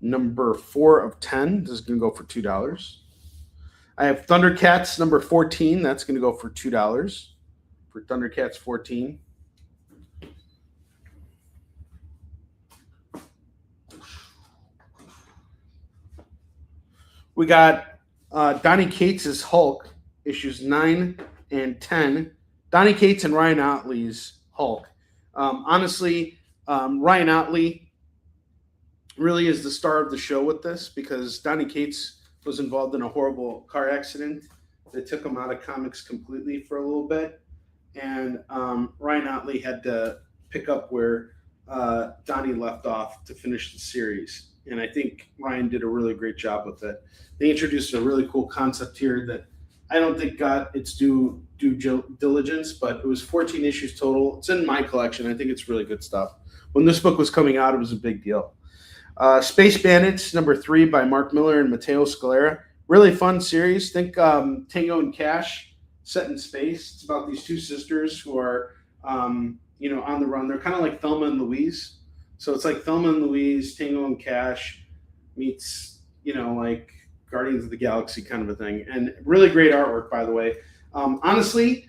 Speaker 2: #4 of 10. This is going to go for $2. I have Thundercats #14. That's going to go for $2 for Thundercats 14. We got Donny Cates' Hulk, issues 9 and 10. Donny Cates and Ryan Ottley's Hulk. Honestly, Ryan Ottley really is the star of the show with this, because Donny Cates was involved in a horrible car accident that took him out of comics completely for a little bit. And Ryan Ottley had to pick up where Donny left off to finish the series. And I think Ryan did a really great job with it. They introduced a really cool concept here that I don't think got its due diligence, but it was 14 issues total. It's in my collection. I think it's really good stuff. When this book was coming out, it was a big deal. Space Bandits #3 by Mark Miller and Matteo Scalera. Really fun series. Think Tango and Cash set in space. It's about these two sisters who are on the run. They're kind of like Thelma and Louise. So it's like Thelma and Louise, Tango and Cash meets, like Guardians of the Galaxy kind of a thing. And really great artwork, by the way. Honestly,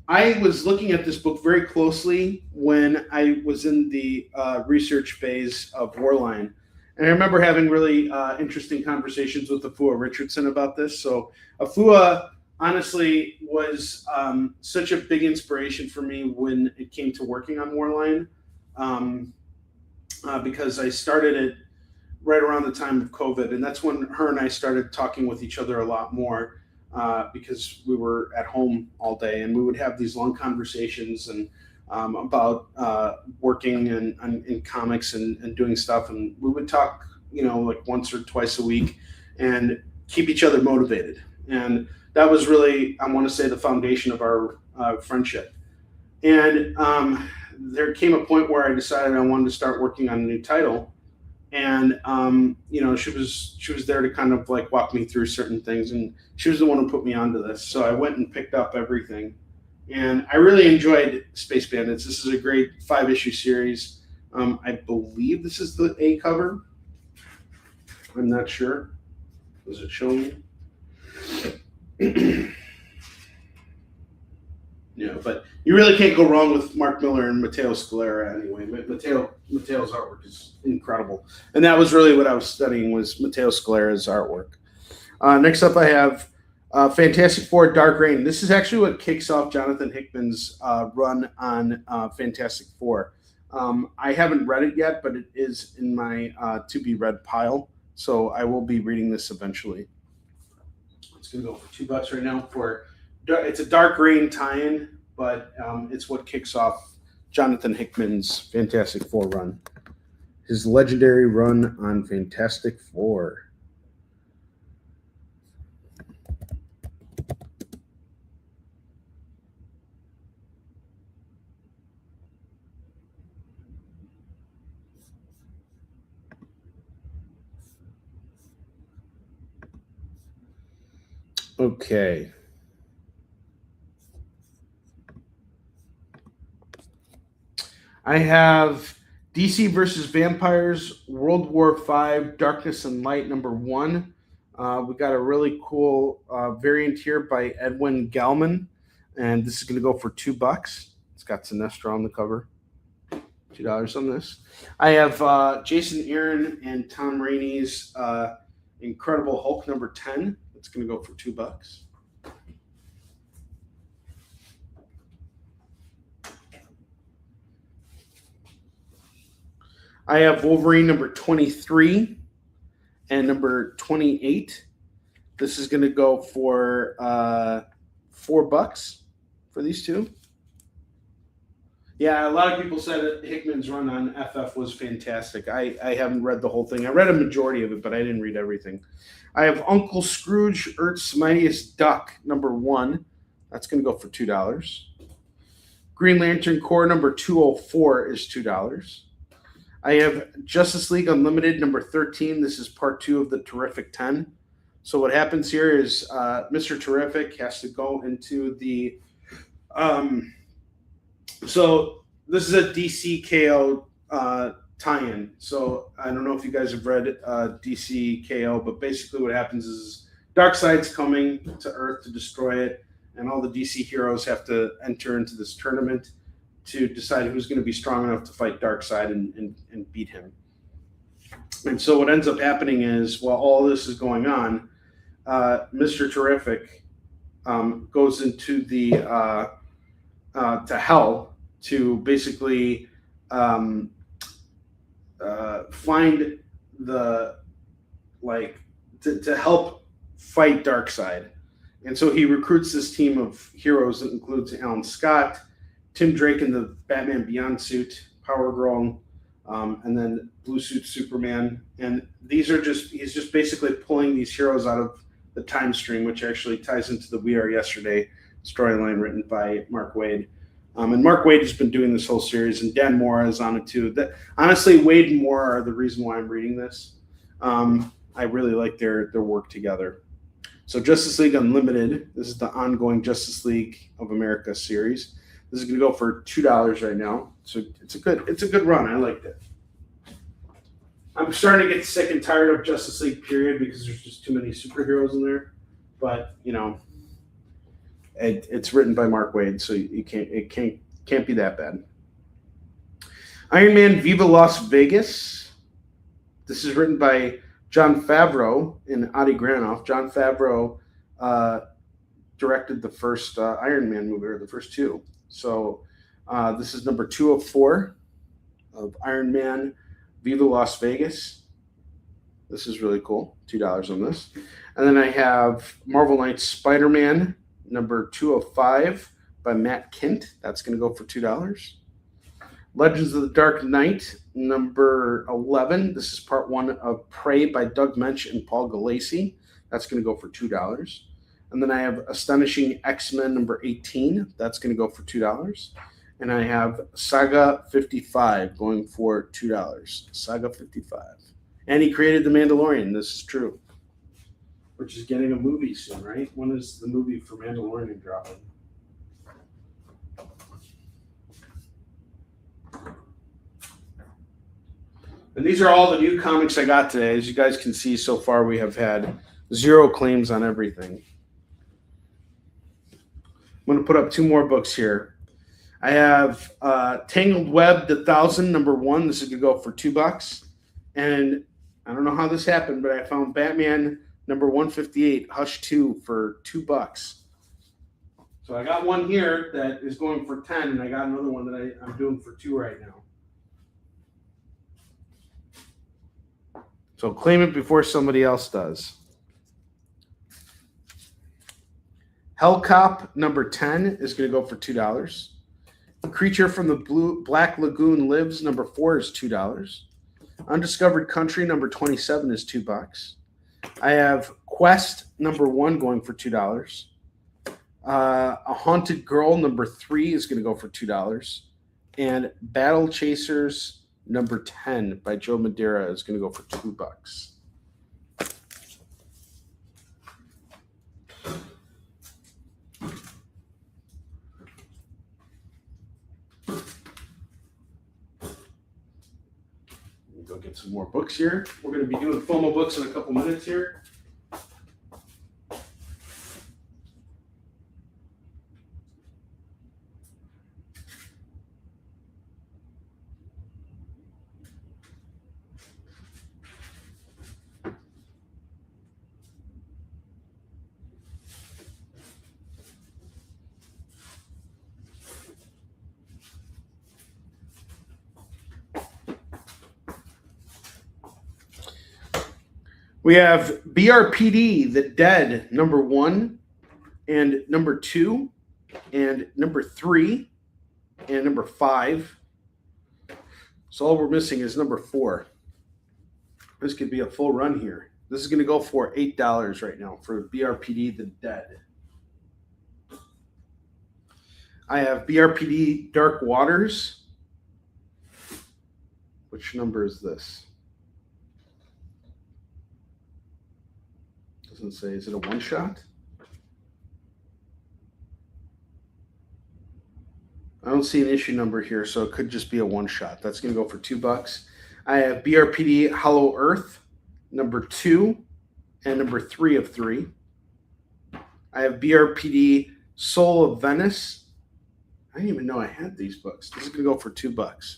Speaker 2: I was looking at this book very closely when I was in the research phase of Warline. And I remember having really interesting conversations with Afua Richardson about this. So Afua honestly was such a big inspiration for me when it came to working on Warline, um, because I started it right around the time of COVID, and that's when her and I started talking with each other a lot more, because we were at home all day, and we would have these long conversations and about working in comics and doing stuff, and we would talk, like once or twice a week, and keep each other motivated, and that was really, I want to say, the foundation of our friendship. And there came a point where I decided I wanted to start working on a new title, and she was there to kind of like walk me through certain things, and she was the one who put me onto this. So I went and picked up everything, and I really enjoyed Space Bandits. This is a great 5-issue series. I believe this is the A cover. I'm not sure. Does it show me? Yeah, but you really can't go wrong with Mark Miller and Matteo Scalera anyway. Matteo's artwork is incredible. And that was really what I was studying, was Matteo Scalera's artwork. Next up I have Fantastic Four Dark Reign. This is actually what kicks off Jonathan Hickman's run on Fantastic Four. I haven't read it yet, but it is in my to-be-read pile, so I will be reading this eventually. It's going to go for $2 right now. It's a Dark Reign tie-in, but it's what kicks off Jonathan Hickman's Fantastic Four run. His legendary run on Fantastic Four. Okay. I have DC versus Vampires, World War V, Darkness and Light, #1. We got a really cool variant here by Edwin Gallman, and this is going to go for $2. It's got Sinestro on the cover. $2 on this. I have Jason Aaron and Tom Rainey's Incredible Hulk #10. It's going to go for $2. I have Wolverine #23 and #28. This is going to go for $4 for these two. Yeah, a lot of people said that Hickman's run on FF was fantastic. I haven't read the whole thing. I read a majority of it, but I didn't read everything. I have Uncle Scrooge, Earth's Mightiest Duck, #1. That's going to go for $2. Green Lantern Corps #204 is $2. I have Justice League Unlimited #13. This is part 2 of the Terrific 10. So what happens here is Mr. Terrific has to go into the so this is a DC KO tie-in. So I don't know if you guys have read DC KO, but basically what happens is Darkseid's coming to Earth to destroy it, and all the DC heroes have to enter into this tournament to decide who's going to be strong enough to fight Darkseid and beat him. And so what ends up happening is, while all this is going on, Mr. Terrific goes into the to hell to basically find the to help fight Darkseid. And so he recruits this team of heroes that includes Alan Scott, Tim Drake in the Batman Beyond suit, Power Girl, and then Blue Suit Superman. And he's just basically pulling these heroes out of the time stream, which actually ties into the We Are Yesterday storyline written by Mark Waid. And Mark Waid has been doing this whole series, and Dan Mora is on it too. Honestly, Waid and Mora are the reason why I'm reading this. I really like their work together. So Justice League Unlimited, this is the ongoing Justice League of America series. This is going to go for $2 right now. So it's a good run. I liked it. I'm starting to get sick and tired of Justice League period because there's just too many superheroes in there. But it's written by Mark Waid, so it can't be that bad. Iron Man Viva Las Vegas. This is written by Jon Favreau and Adi Granoff. Jon Favreau directed the first Iron Man movie, or the first two. So this is number 204 of Iron Man Viva Las Vegas. This is really cool. $2 on this. And then I have Marvel Knights Spider-Man number 205 by Matt Kint. That's going to go for $2. Legends of the Dark Knight number 11. This is part 1 of Prey by Doug Mensch and Paul Galassi. That's going to go for $2. And then I have Astonishing X-Men number 18. That's going to go for $2. And I have Saga 55 going for $2. Saga 55. And he created The Mandalorian. This is true. Which is getting a movie soon, right? When is the movie for Mandalorian dropping? And these are all the new comics I got today. As you guys can see, so far we have had 0 claims on everything. I'm going to put up 2 more books here. I have Tangled Web, the 1000, number 1. This is going to go for $2. And I don't know how this happened, but I found Batman number 158, Hush 2, for $2. So I got one here that is going for 10, and I got another one that I'm doing for 2 right now. So claim it before somebody else does. Hellcop number 10 is going to go for $2. Creature from the Black Lagoon Lives number 4 is $2. Undiscovered Country number 27 is $2. I have Quest number 1 going for $2. A Haunted Girl number 3 is going to go for $2. And Battle Chasers number 10 by Joe Madeira is going to go for $2. Go get some more books here. We're going to be doing FOMO books in a couple minutes here. We have BRPD, The Dead, number 1, and number 2, and number 3, and number 5. So all we're missing is number 4. This could be a full run here. This is going to go for $8 right now for BRPD, The Dead. I have BRPD, Dark Waters. Which number is this? Doesn't say. Is it a one-shot? I don't see an issue number here, so it could just be a one-shot. That's going to go for $2. I have BRPD Hollow Earth, number 2, and number 3 of 3. I have BRPD Soul of Venice. I didn't even know I had these books. This is going to go for $2.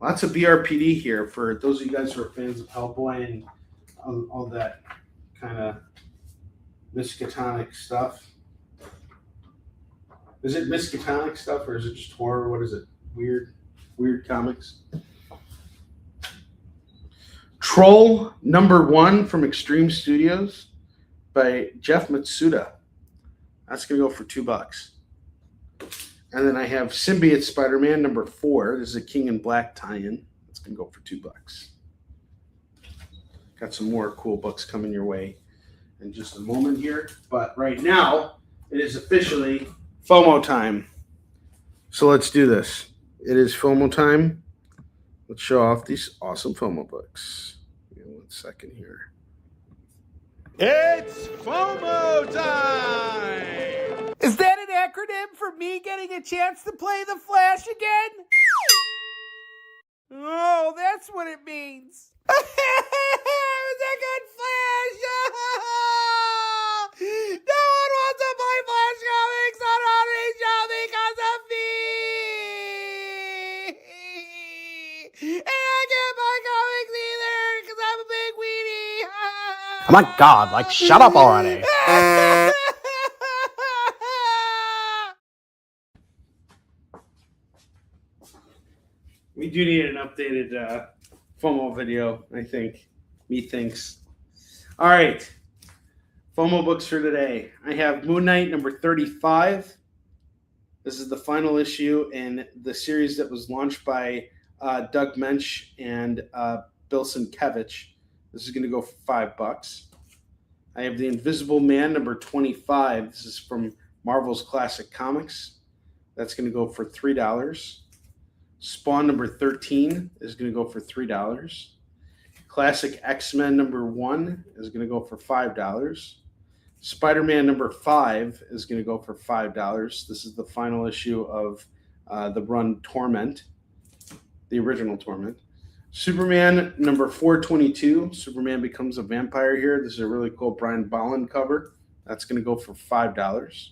Speaker 2: Lots of BRPD here for those of you guys who are fans of Hellboy and all that kind of Miskatonic stuff. Is it Miskatonic stuff or is it just horror? What is it? Weird comics. Troll number 1 from Extreme Studios by Jeff Matsuda. That's going to go for $2. And then I have Symbiote Spider-Man number 4. This is a King in Black tie-in. That's going to go for $2. Got some more cool books coming your way in just a moment here. But right now, it is officially FOMO time. So let's do this. It is FOMO time. Let's show off these awesome FOMO books. Give me 1 second here.
Speaker 1: It's FOMO time!
Speaker 3: Is that an acronym for me getting a chance to play the Flash again? Oh, that's what it means. It was a good Flash! No one wants to play Flash comics on Onrie Show because of me! And I can't buy comics either because I'm a big weenie!
Speaker 4: Oh my god, like, shut up already.
Speaker 2: we do need an updated FOMO video, I think. Methinks. All right. FOMO books for today. I have Moon Knight number 35. This is the final issue in the series that was launched by Doug Mensch and Bill Sienkiewicz. This is going to go for $5. I have The Invisible Man number 25. This is from Marvel's Classic Comics. That's going to go for $3. Spawn number 13 is going to go for $3. Classic X-Men number 1 is going to go for $5. Spider-Man number 5 is going to go for $5. This is the final issue of the run Torment, the original Torment. Superman number 422. Superman becomes a vampire here. This is a really cool Brian Bolland cover. That's going to go for $5.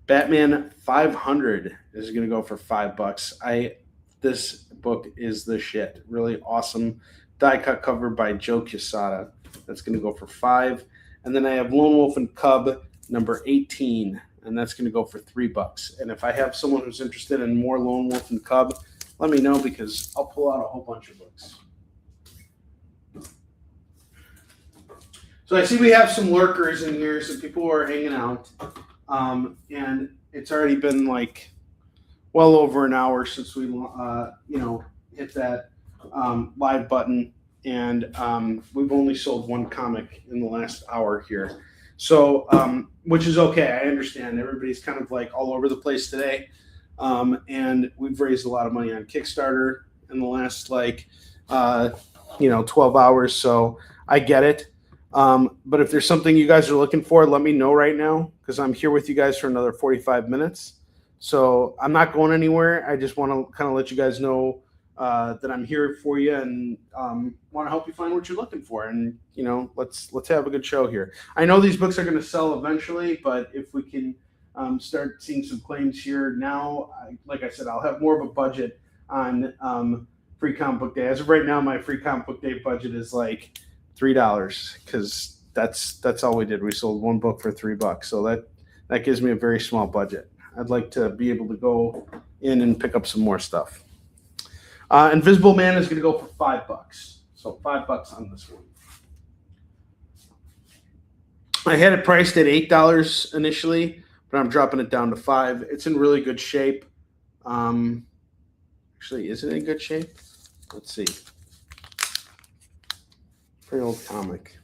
Speaker 2: Batman 500 is going to go for $5. This book is the shit. Really awesome die cut cover by Joe Quesada. That's going to go for $5. And then I have Lone Wolf and Cub number 18, and that's going to go for $3. And if I have someone who's interested in more Lone Wolf and Cub, let me know because I'll pull out a whole bunch of books. So I see we have some lurkers in here, some people who are hanging out. And it's already been like well over an hour since we, hit that live button. And we've only sold one comic in the last hour here. So, which is okay. I understand everybody's kind of like all over the place today. And we've raised a lot of money on Kickstarter in the last 12 hours. So I get it. But if there's something you guys are looking for, let me know right now because I'm here with you guys for another 45 minutes. So I'm not going anywhere. I just want to kind of let you guys know that I'm here for you and want to help you find what you're looking for. And, let's have a good show here. I know these books are going to sell eventually, but if we can start seeing some claims here now, like I said, I'll have more of a budget on Free Comic Book Day. As of right now, my Free Comic Book Day budget is like $3 because that's all we did. We sold one book for $3, so that gives me a very small budget. I'd like to be able to go in and pick up some more stuff. Invisible Man is going to go for $5, so $5 on this one. I had it priced at $8 initially, but I'm dropping it down to $5. It's in really good shape. Actually, is it in good shape? Let's see. Very old comic.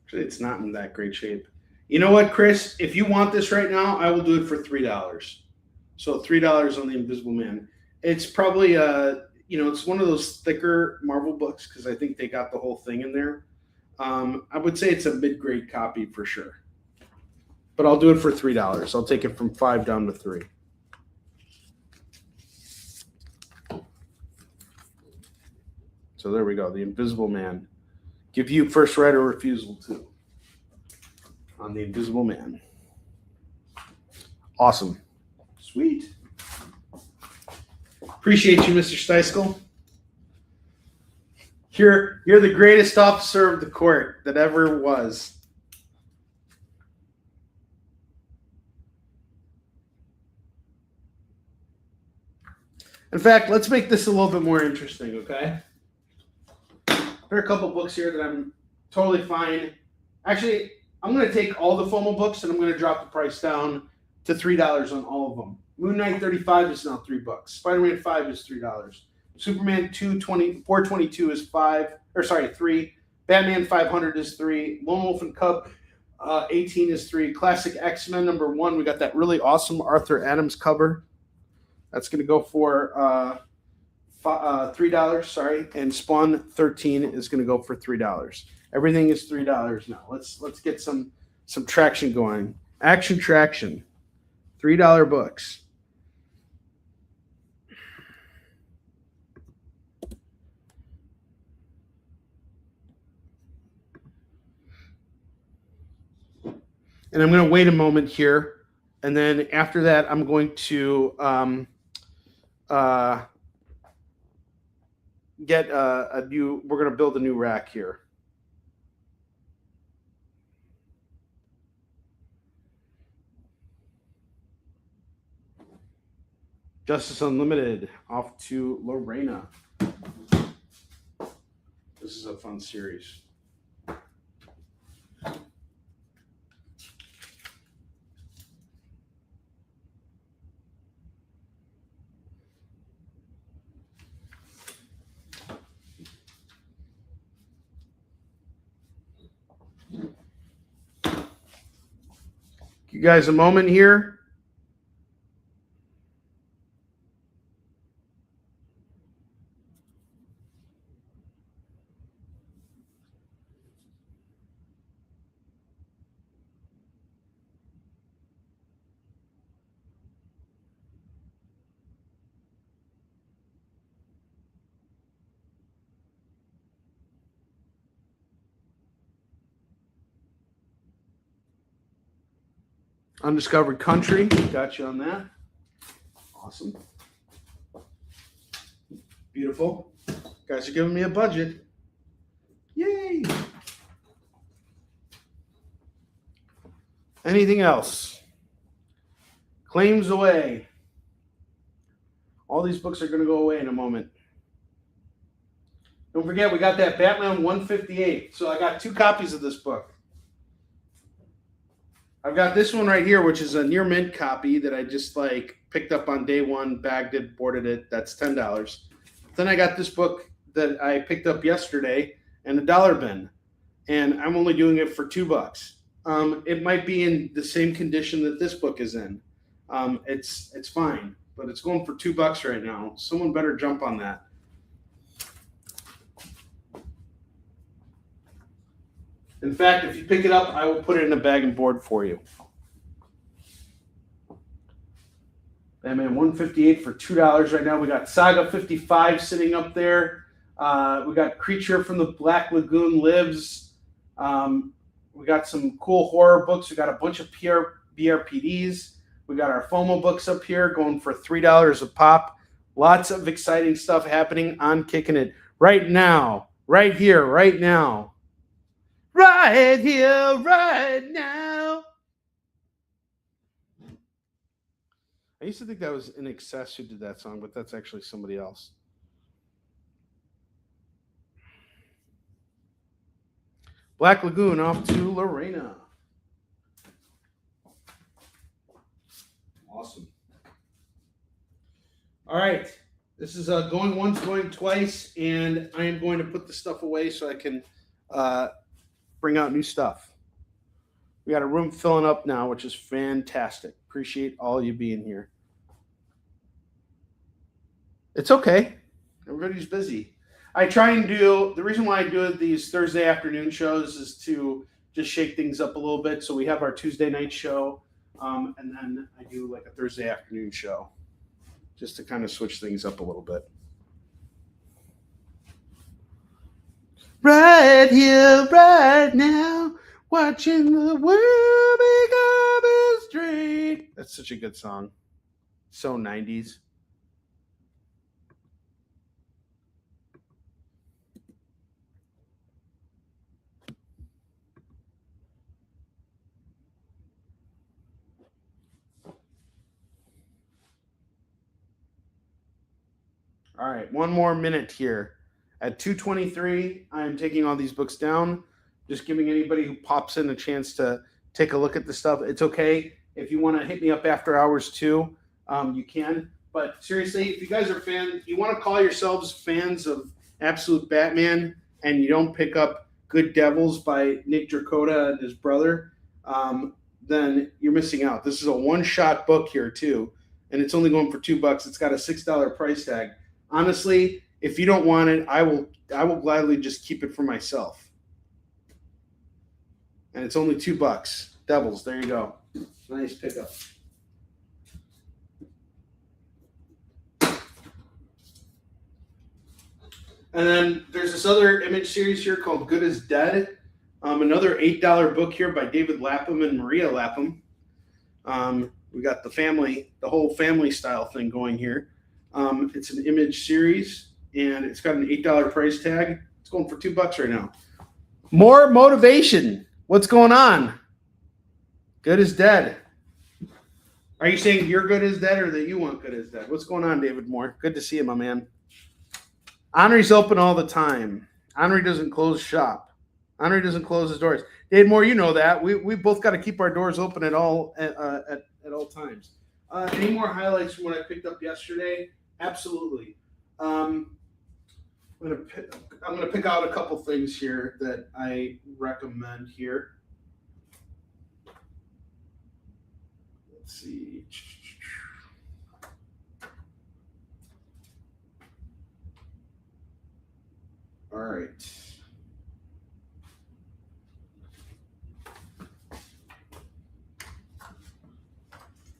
Speaker 2: Actually, it's not in that great shape. You know what, Chris? If you want this right now, I will do it for $3. So $3 on The Invisible Man. It's probably it's one of those thicker Marvel books because I think they got the whole thing in there. I would say it's a mid-grade copy for sure. But I'll do it for $3. I'll take it from $5 down to $3. So there we go. The Invisible Man. Give you first right of refusal too on The Invisible Man. Awesome. Sweet. Appreciate you, Mr. Steiskell. You're the greatest officer of the court that ever was. In fact, let's make this a little bit more interesting, okay? There are a couple books here that I'm totally fine. Actually, I'm going to take all the FOMO books and I'm going to drop the price down to $3 on all of them. Moon Knight 35 is now $3. Spider-Man 5 is $3. Superman 422 is $3. Batman 500 is $3. Lone Wolf and Cub 18 is $3. Classic X-Men number 1. We got that really awesome Arthur Adams cover. That's going to go for $3. Sorry, and Spawn 13 is going to go for $3. Everything is $3 now. Let's get some traction going. Action traction. $3 books. And I'm going to wait a moment here. And then after that, I'm going to get we're going to build a new rack here. Justice Unlimited, off to Lorena. This is a fun series. You guys a moment here. Undiscovered Country, got you on that. Awesome. Beautiful. Guys are giving me a budget. Yay. Anything else? Claims away. All these books are going to go away in a moment. Don't forget, we got that Batman 158. So I got 2 copies of this book. I've got this one right here, which is a near mint copy that I just picked up on day one, bagged it, boarded it. That's $10. Then I got this book that I picked up yesterday in a dollar bin, and I'm only doing it for $2. It might be in the same condition that this book is in. It's fine, but it's going for $2 right now. Someone better jump on that. In fact, if you pick it up, I will put it in a bag and board for you. Batman 158 for $2 right now. We got Saga 55 sitting up there. We got Creature from the Black Lagoon Lives. We got some cool horror books. We got a bunch of BRPDs. We got our FOMO books up here going for $3 a pop. Lots of exciting stuff happening on Kickin' It right now, right here, right now. Right here, right now. I used to think that was In Excess who did that song, but that's actually somebody else. Black Lagoon off to Lorena. Awesome. All right. This is going once, going twice, and I am going to put the stuff away so I can bring out new stuff. We got a room filling up now, which is fantastic. Appreciate all you being here. It's okay. Everybody's busy. I try and the reason why I do these Thursday afternoon shows is to just shake things up a little bit. So we have our Tuesday night show, and then I do a Thursday afternoon show just to kind of switch things up a little bit. Right here, right now, watching the world become a street. That's such a good song. So 90s. All right, one more minute here. At 2:23, I am taking all these books down, just giving anybody who pops in a chance to take a look at the stuff. It's okay. If you want to hit me up after hours too, you can. But seriously, if you guys are fans, you want to call yourselves fans of Absolute Batman and you don't pick up Good Devils by Nick Dracota and his brother, then you're missing out. This is a one-shot book here too, and it's only going for $2. It's got a $6 price tag. Honestly, if you don't want it, I will gladly just keep it for myself. And it's only $2. Devils, there you go. Nice pickup. And then there's this other image series here called Good as Dead. Another $8 book here by David Lapham and Maria Lapham. We got the whole family style thing going here. It's an image series. And it's got an $8 price tag. It's going for $2 right now. More motivation. What's going on? Good as Dead. Are you saying you're good as dead or that you want good as dead? What's going on, David Moore? Good to see you, my man. Onrie's open all the time. Onrie doesn't close shop. Onrie doesn't close his doors. David Moore, you know that. We both got to keep our doors open at all times. Any more highlights from what I picked up yesterday? Absolutely. I'm gonna pick out a couple things here that I recommend here. Let's see. All right.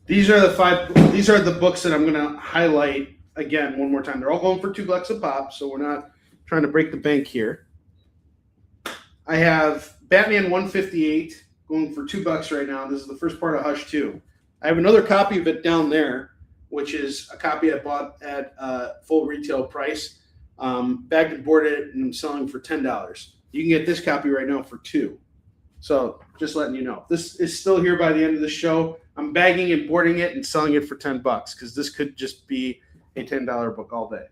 Speaker 2: These are the books that I'm going to highlight again one more time. They're all going for $2 a pop, so we're not trying to break the bank here. I have Batman 158 going for $2 right now. This is the first part of Hush 2. I have another copy of it down there, which is a copy I bought at full retail price. Bagged and boarded it, and I'm selling for $10. You can get this copy right now for $2. So just letting you know. This is still here by the end of the show. I'm bagging and boarding it and selling it for $10 because this could just be a $10 book all day.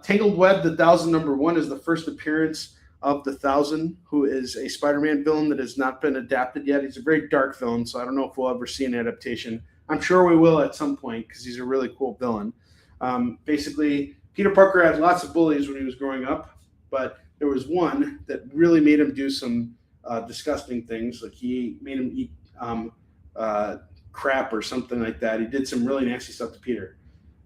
Speaker 2: Tangled Web, the 1000 #1 is the first appearance of the 1000, who is a Spider-Man villain that has not been adapted yet. He's a very dark villain, so I don't know if we'll ever see an adaptation. I'm sure we will at some point because he's a really cool villain. Basically, Peter Parker had lots of bullies when he was growing up, but there was one that really made him do some disgusting things. Like he made him eat crap or something like that. He did some really nasty stuff to Peter.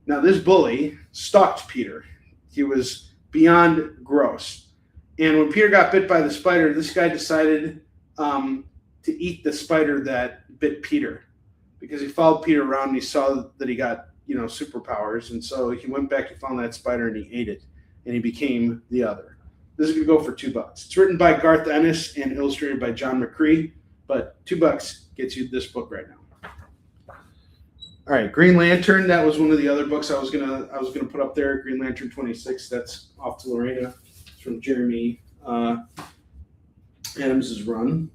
Speaker 2: Now, this bully stalked Peter. He was beyond gross. And when Peter got bit by the spider, this guy decided to eat the spider that bit Peter because he followed Peter around and he saw that he got, superpowers. And so he went back and found that spider and he ate it and he became the other. This is going to go for $2. It's written by Garth Ennis and illustrated by John McCree, but $2 gets you this book right now. All right, Green Lantern. That was one of the other books I was gonna put up there. Green Lantern 26. That's off to Lorena. It's from Jeremy Adams' run.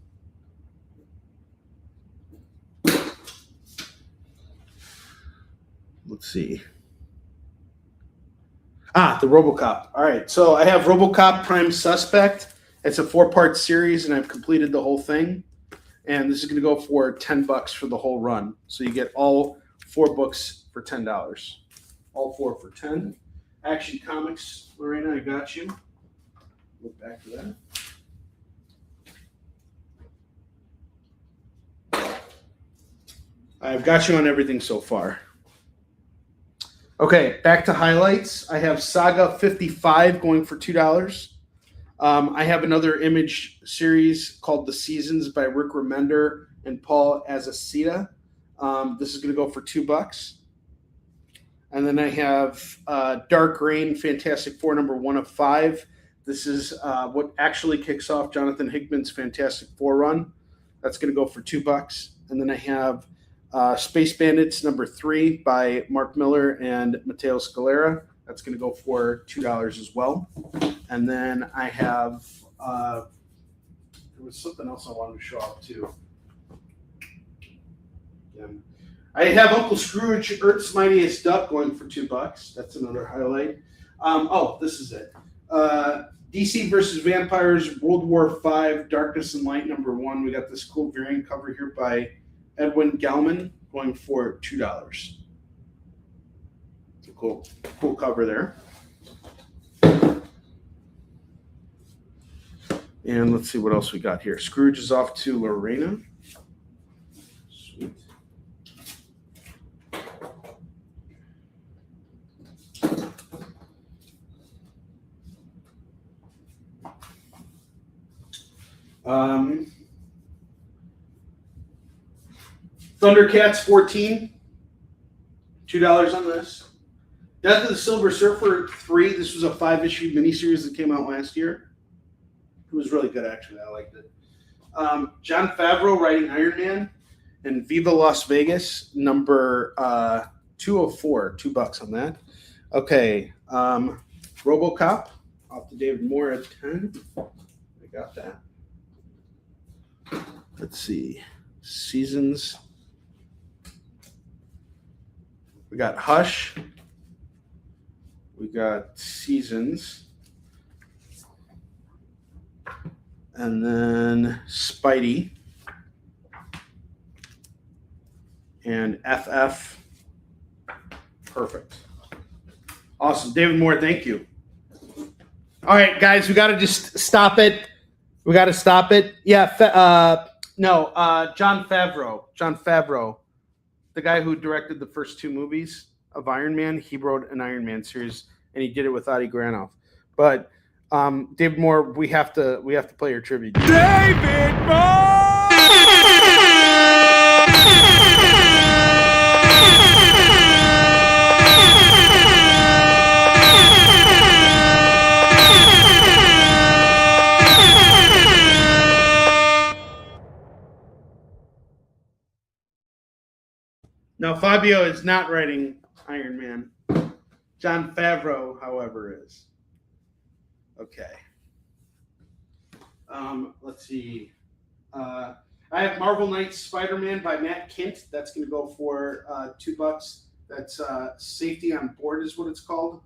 Speaker 2: Let's see. The RoboCop. All right, so I have RoboCop Prime Suspect. It's a 4-part series, and I've completed the whole thing. And this is going to go for $10 for the whole run. So you get all 4 books for $10. All 4 for $10. Action Comics, Lorena, I got you. Look back to that. I've got you on everything so far. Okay, back to highlights. I have Saga 55 going for $2. I have another Image series called The Seasons by Rick Remender and Paul Azaceta. This is going to go for $2. And then I have Dark Reign Fantastic Four #1 of 5. This is what actually kicks off Jonathan Hickman's Fantastic Four run. That's going to go for $2. And then I have Space Bandits #3 by Mark Miller and Matteo Scalera. That's going to go for $2 as well. And then I have, there was something else I wanted to show off too. I have Uncle Scrooge, Earth's Mightiest Duck going for $2. That's another highlight. This is it. DC versus Vampires, World War V, Darkness and Light #1. We got this cool variant cover here by Edwin Gelman going for $2. It's a cool cover there. And let's see what else we got here. Scrooge is off to Lorena. Sweet. Thundercats 14, $2 on this. Death of the Silver Surfer 3. This was a 5-issue miniseries that came out last year. It was really good, actually. I liked it. Jon Favreau writing Iron Man and Viva Las Vegas number 204, $2 on that. Okay, RoboCop off to David Moore at 10. I got that. Let's see. Seasons. We got Hush. We got Seasons. And then Spidey. And FF. Perfect. Awesome. David Moore, thank you. All right, guys, we got to just stop it. We got to stop it. Yeah, Jon Favreau. Jon Favreau, the guy who directed the first two movies of Iron Man, he wrote an Iron Man series, and he did it with Adi Granoff. But David Moore, we have to play your tribute.
Speaker 3: David Moore!
Speaker 2: Now, Fabio is not writing Iron Man. Jon Favreau, however, is. Okay. Let's see. I have Marvel Knights Spider-Man by Matt Kint. That's going to go for $2. That's Safety on Board is what it's called.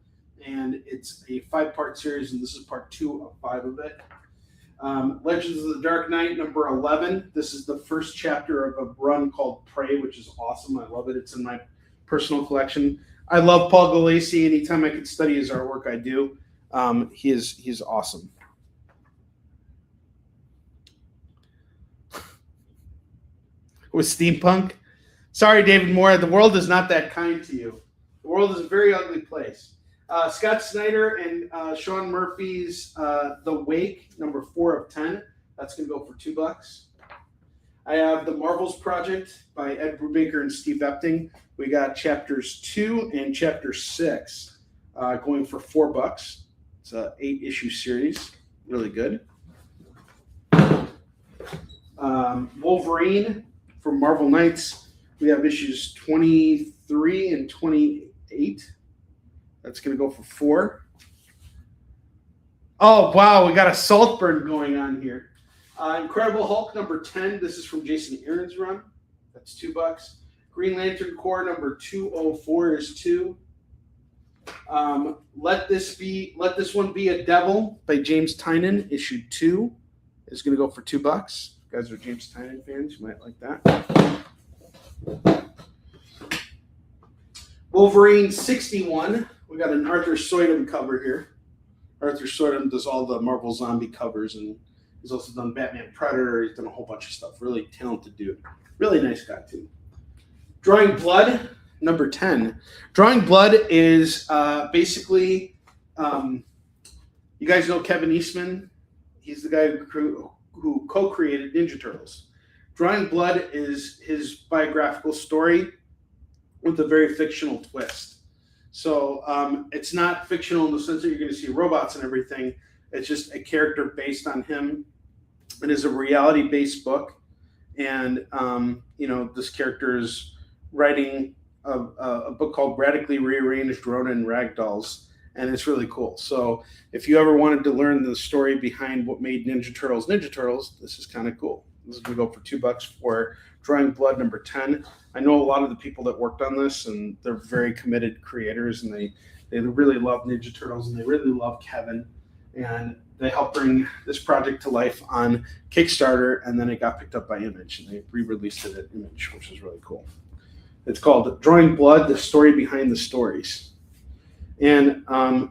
Speaker 2: And it's a 5-part series, and this is part 2 of 5 of it. Legends of the Dark Knight, number 11. This is the first chapter of a run called Prey, which is awesome. I love it. It's in my personal collection. I love Paul Gulacy. Anytime I can study his artwork, I do. He's awesome. With steampunk? Sorry, David Moore. The world is not that kind to you. The world is a very ugly place. Scott Snyder and Sean Murphy's The Wake, number 4 of 10. That's going to go for $2. I have The Marvels Project by Ed Brubaker and Steve Epting. We got chapters 2 and chapter 6 going for $4. It's an 8-issue series. Really good. Wolverine from Marvel Knights. We have issues 23 and 28. That's going to go for $4. Oh, wow. We got a Saltburn going on here. Incredible Hulk number 10. This is from Jason Aaron's run. That's $2. Green Lantern Corps number 204 is $2. Let This One Be a Devil by James Tynion, issue 2, is going to go for $2. If you guys are James Tynion fans, you might like that. Wolverine 61. We got an Arthur Soydum cover here. Arthur Soydum does all the Marvel Zombie covers, and he's also done Batman Predator. He's done a whole bunch of stuff. Really talented dude. Really nice guy, too. Drawing Blood, number 10. Drawing Blood is basically, you guys know Kevin Eastman. He's the guy who co-created Ninja Turtles. Drawing Blood is his biographical story with a very fictional twist. So it's not fictional in the sense that you're going to see robots and everything. It's just a character based on him. It is a reality-based book. And, this character is writing a book called Radically Rearranged Ronin Ragdolls. And it's really cool. So if you ever wanted to learn the story behind what made Ninja Turtles, this is kind of cool. This is going to go for $2 for Drawing Blood number 10. I know a lot of the people that worked on this, and they're very committed creators, and they really love Ninja Turtles, and they really love Kevin. And they helped bring this project to life on Kickstarter, and then it got picked up by Image, and they re-released it at Image, which is really cool. It's called Drawing Blood, The Story Behind the Stories. And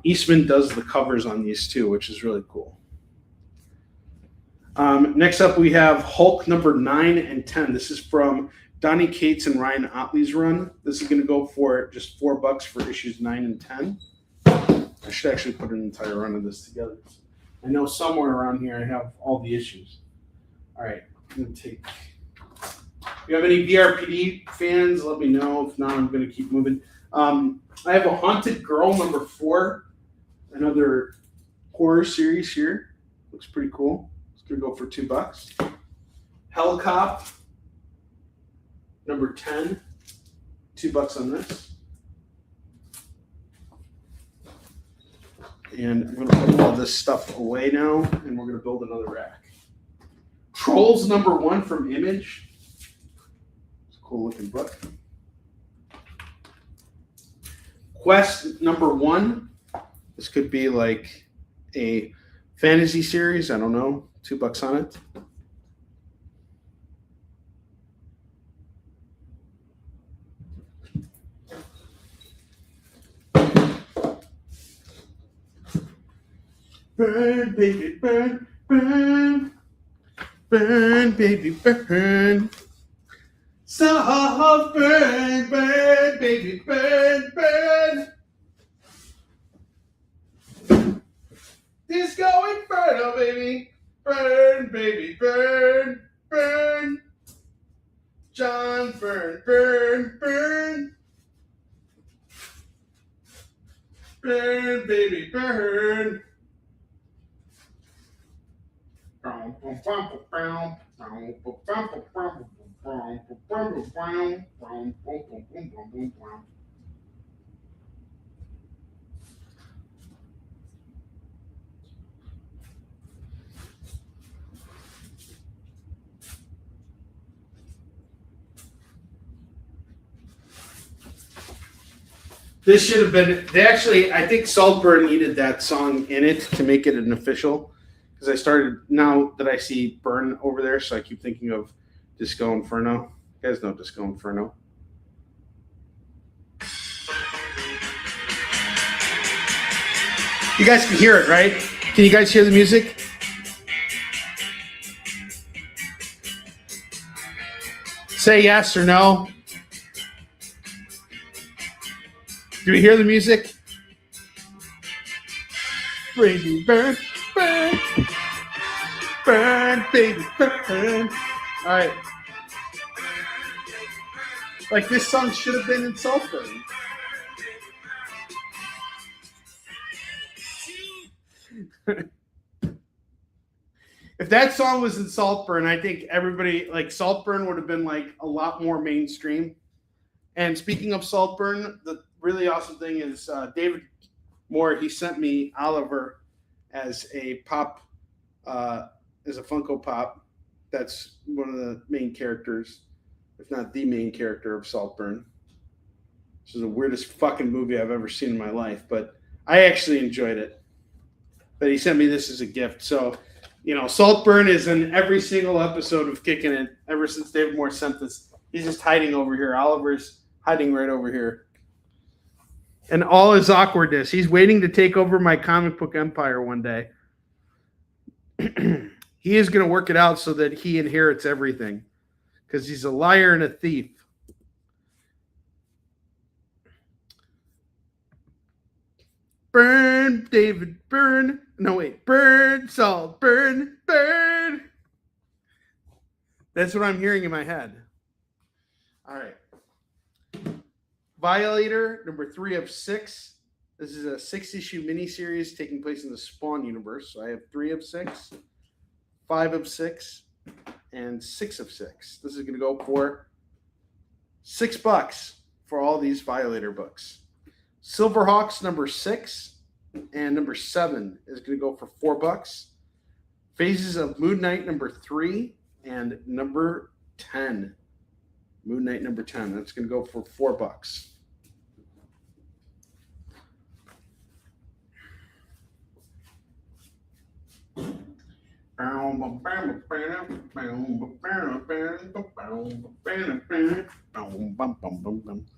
Speaker 2: Eastman does the covers on these too, which is really cool. Next up, we have Hulk number 9 and 10. This is from Donnie Cates and Ryan Otley's run. This is going to go for just $4 for issues 9 and 10. I should actually put an entire run of this together. I know somewhere around here I have all the issues. All right, I'm going to take. If you have any VRPD fans, let me know. If not, I'm going to keep moving. I have a Haunted Girl number 4, another horror series here. Looks pretty cool. It's going to go for $2. Hellcop number 10, $2 on this. And I'm going to put all this stuff away now, and we're going to build another rack. Trolls number 1 from Image. It's a cool looking book. Quest number 1. This could be like a fantasy series. I don't know. $2 on it. Burn, baby, burn, burn. Burn, baby, burn. Soft burn, burn, baby, burn, burn. Disco Inferno, baby. Burn, baby, burn, burn. John, burn, burn, burn. Burn, baby, burn. This should have been. They actually, I think Saltburn needed that song in it to make it an official. Because I started, now that I see Burn over there, so I keep thinking of Disco Inferno. You guys know Disco Inferno. You guys can hear it, right? Can you guys hear the music? Say yes or no. Do we hear the music? Baby, burn, burn, burn, baby, burn. All right. Like this song should have been in Saltburn. If that song was in Saltburn, I think everybody, like Saltburn would have been like a lot more mainstream. And speaking of Saltburn, the really awesome thing is David Moore, he sent me Oliver as a pop, as a Funko Pop. That's one of the main characters, if not the main character of Saltburn. This is the weirdest fucking movie I've ever seen in my life, but I actually enjoyed it. But he sent me this as a gift. So, you know, Saltburn is in every single episode of Kickin' It ever since David Moore sent this. He's just hiding over here. Oliver's hiding right over here. And all his awkwardness. He's waiting to take over my comic book empire one day. He is going to work it out so that he inherits everything. Because he's a liar and a thief. Burn, David, burn. No, wait. Burn, Salt, burn, burn. That's what I'm hearing in my head. All right. Violator, number 3 of 6. This is a 6-issue miniseries taking place in the Spawn universe. So I have 3 of 6, 5 of 6, and 6 of 6. This is going to go for $6 for all these Violator books. Silverhawks, number 6, and number 7 is going to go for $4. Phases of Moon Knight, number 3, and number 10. Moon Knight, number 10. That's going to go for $4.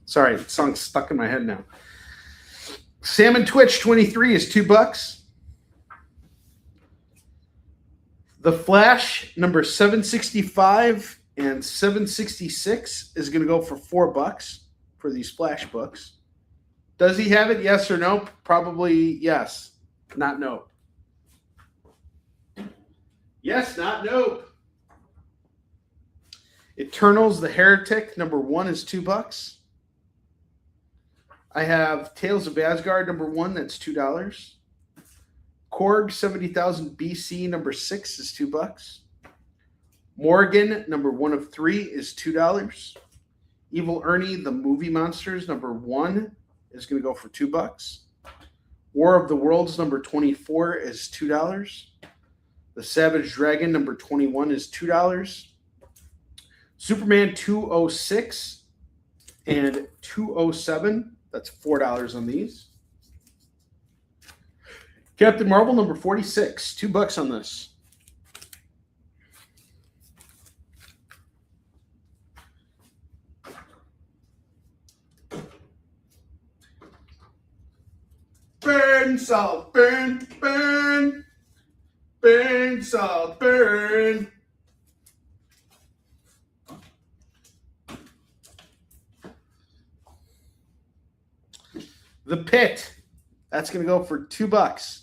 Speaker 2: Sorry, the song's stuck in my head now. Salmon Twitch 23 is $2. The Flash number 765 and 766 is going to go for $4 for these Flash books. Does he have it? Yes or no? Probably yes. Not no. Yes, not no. Eternals, the Heretic, number 1 is $2. I have Tales of Asgard, number 1, that's $2. Korg, 70,000 BC, number 6 is $2. Morgan, number 1 of 3 is $2. Evil Ernie, the Movie Monsters, number 1 is going to go for $2. War of the Worlds, number 24 is $2. The Savage Dragon, number 21 is $2. Superman 206 and 207, That's $4 on these. Captain Marvel number 46, $2 on this. Burn, salt, burn, burn. Burn, salt, burn. The Pit. That's going to go for $2.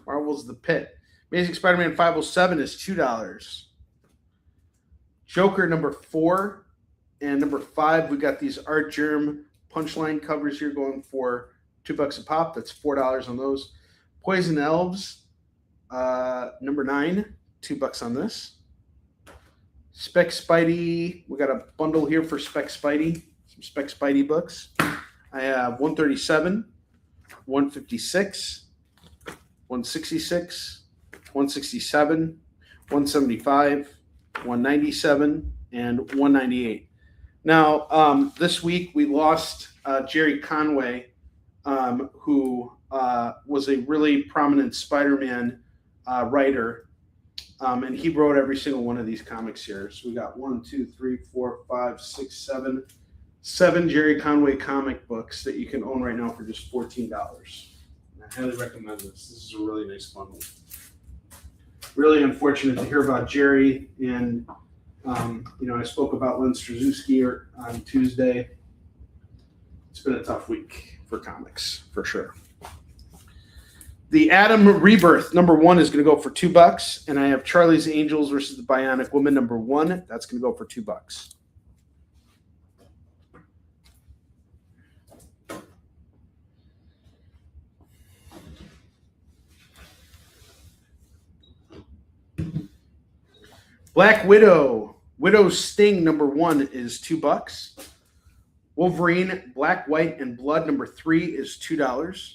Speaker 2: Marvel's The Pit. Amazing Spider-Man 507 is $2. Joker number 4 and number 5. We got these Art Germ punchline covers here going for $2 a pop. That's $4 on those. Poison Elves, number 9, $2 on this. Spec Spidey, we got a bundle here for Spec Spidey, some Spec Spidey books. I have 137, 156, 166, 167, 175, 197, and 198. Now, this week we lost Jerry Conway, who was a really prominent Spider-Man writer, and he wrote every single one of these comics here. So we got 1, 2, 3, 4, 5, 6, 7 Jerry Conway comic books that you can own right now for just $14. I highly recommend this. This is a really nice bundle. Really unfortunate to hear about Jerry, and I spoke about Len Straczewski on Tuesday. It's been a tough week for comics, for sure. The Atom Rebirth, number 1, is going to go for $2. And I have Charlie's Angels versus the Bionic Woman, number 1. That's going to go for $2. Black Widow, Widow's Sting, number 1 is $2. Wolverine, Black, White, and Blood, number 3 is $2.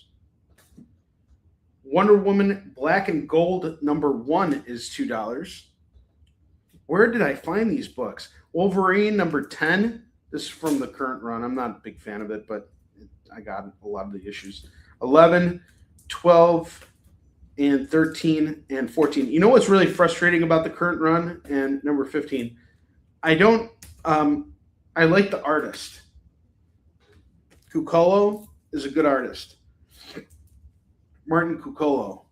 Speaker 2: Wonder Woman, Black and Gold, number 1 is $2. Where did I find these books? Wolverine, number 10. This is from the current run. I'm not a big fan of it, but I got a lot of the issues. 11, 12, and 13, and 14. You know what's really frustrating about the current run and number 15? I like the artist. Cuccolo is a good artist. Martin Cuccolo.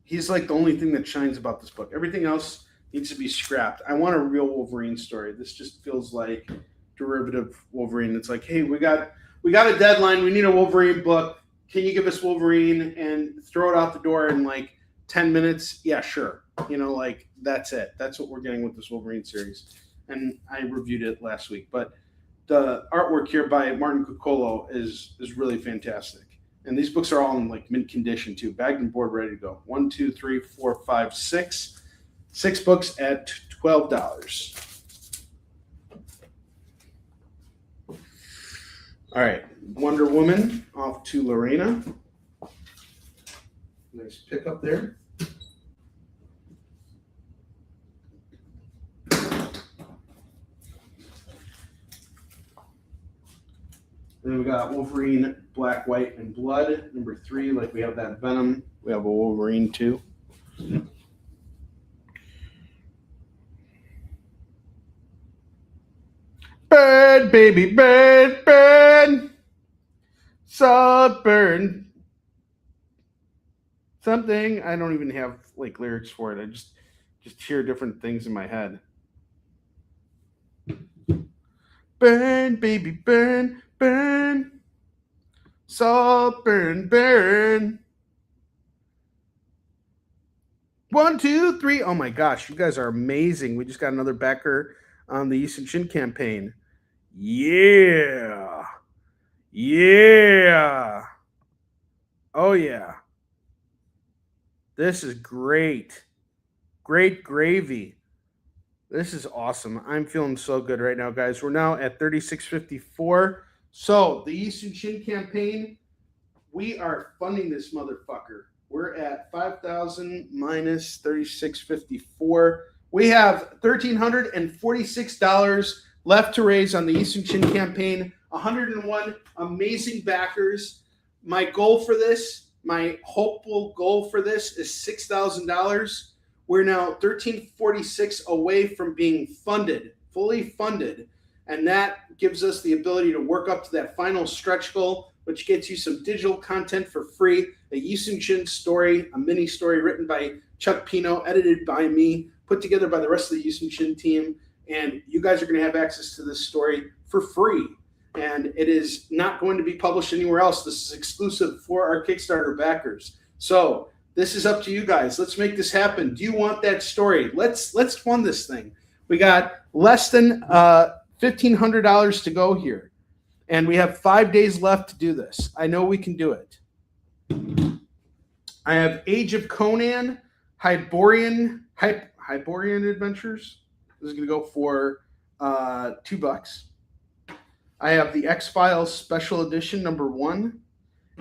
Speaker 2: He's like the only thing that shines about this book. Everything else needs to be scrapped. I want a real Wolverine story. This just feels like derivative Wolverine. It's like, hey, we got a deadline. We need a Wolverine book. Can you give us Wolverine and throw it out the door in like 10 minutes? Yeah, sure. That's it. That's what we're getting with this Wolverine series. And I reviewed it last week. But the artwork here by Martin Cuccolo is really fantastic. And these books are all in like mint condition too. Bagged and board, ready to go. 1, 2, 3, 4, 5, 6. 6 books at $12. All right. Wonder Woman off to Lorena. Nice pickup there. Then we got Wolverine, Black, White, and Blood. Number 3, like we have that Venom. We have a Wolverine too. Burn, baby, burn, burn. Salt, burn. Something. I don't even have like lyrics for it. I just hear different things in my head. Burn, baby, burn, burn. Salt, burn, burn. 1, 2, 3. Oh my gosh, you guys are amazing. We just got another backer on the Easton Shin campaign. Yeah. Yeah. Oh yeah. This is great. Great gravy. This is awesome. I'm feeling so good right now, guys. We're now at 36.54. So the Easton Shin campaign, we are funding this motherfucker. We're at 5,000 minus 36.54. We have $1,346 left to raise on the Easton Shin campaign. 101 amazing backers. My goal for this, my hopeful goal for this is $6,000. We're now 1346 away from being funded, fully funded. And that gives us the ability to work up to that final stretch goal, which gets you some digital content for free, a Yusun story, a mini story written by Chuck Pino, edited by me, put together by the rest of the Yusun team. And you guys are going to have access to this story for free. And it is not going to be published anywhere else. This is exclusive for our Kickstarter backers. So this is up to you guys. Let's make this happen. Do you want that story? Let's fund this thing. We got less than $1,500 to go here. And we have 5 days left to do this. I know we can do it. I have Age of Conan, Hyborian Adventures. This is going to go for $2. I have the X-Files Special Edition #1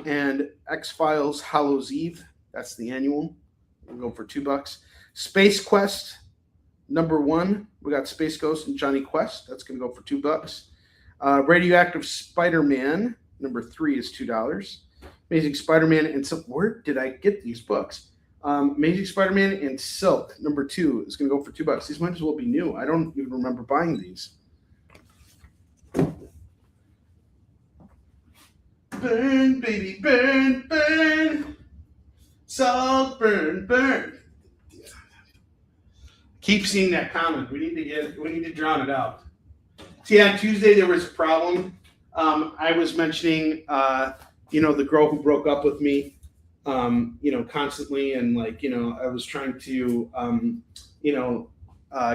Speaker 2: and X-Files Hallows Eve. That's the annual. We'll go for $2. Space Quest #1. We got Space Ghost and Johnny Quest. That's going to go for $2. Radioactive Spider-Man #3 is $2. Amazing Spider-Man and Silk. Where did I get these books? Amazing Spider-Man and Silk #2 is going to go for $2. These might as well be new. I don't even remember buying these. Burn, baby, burn, burn. Salt, burn, burn. Keep seeing that comment. We need to drown it out. See, on Tuesday there was a problem. I was mentioning, the girl who broke up with me, constantly, and I was trying to,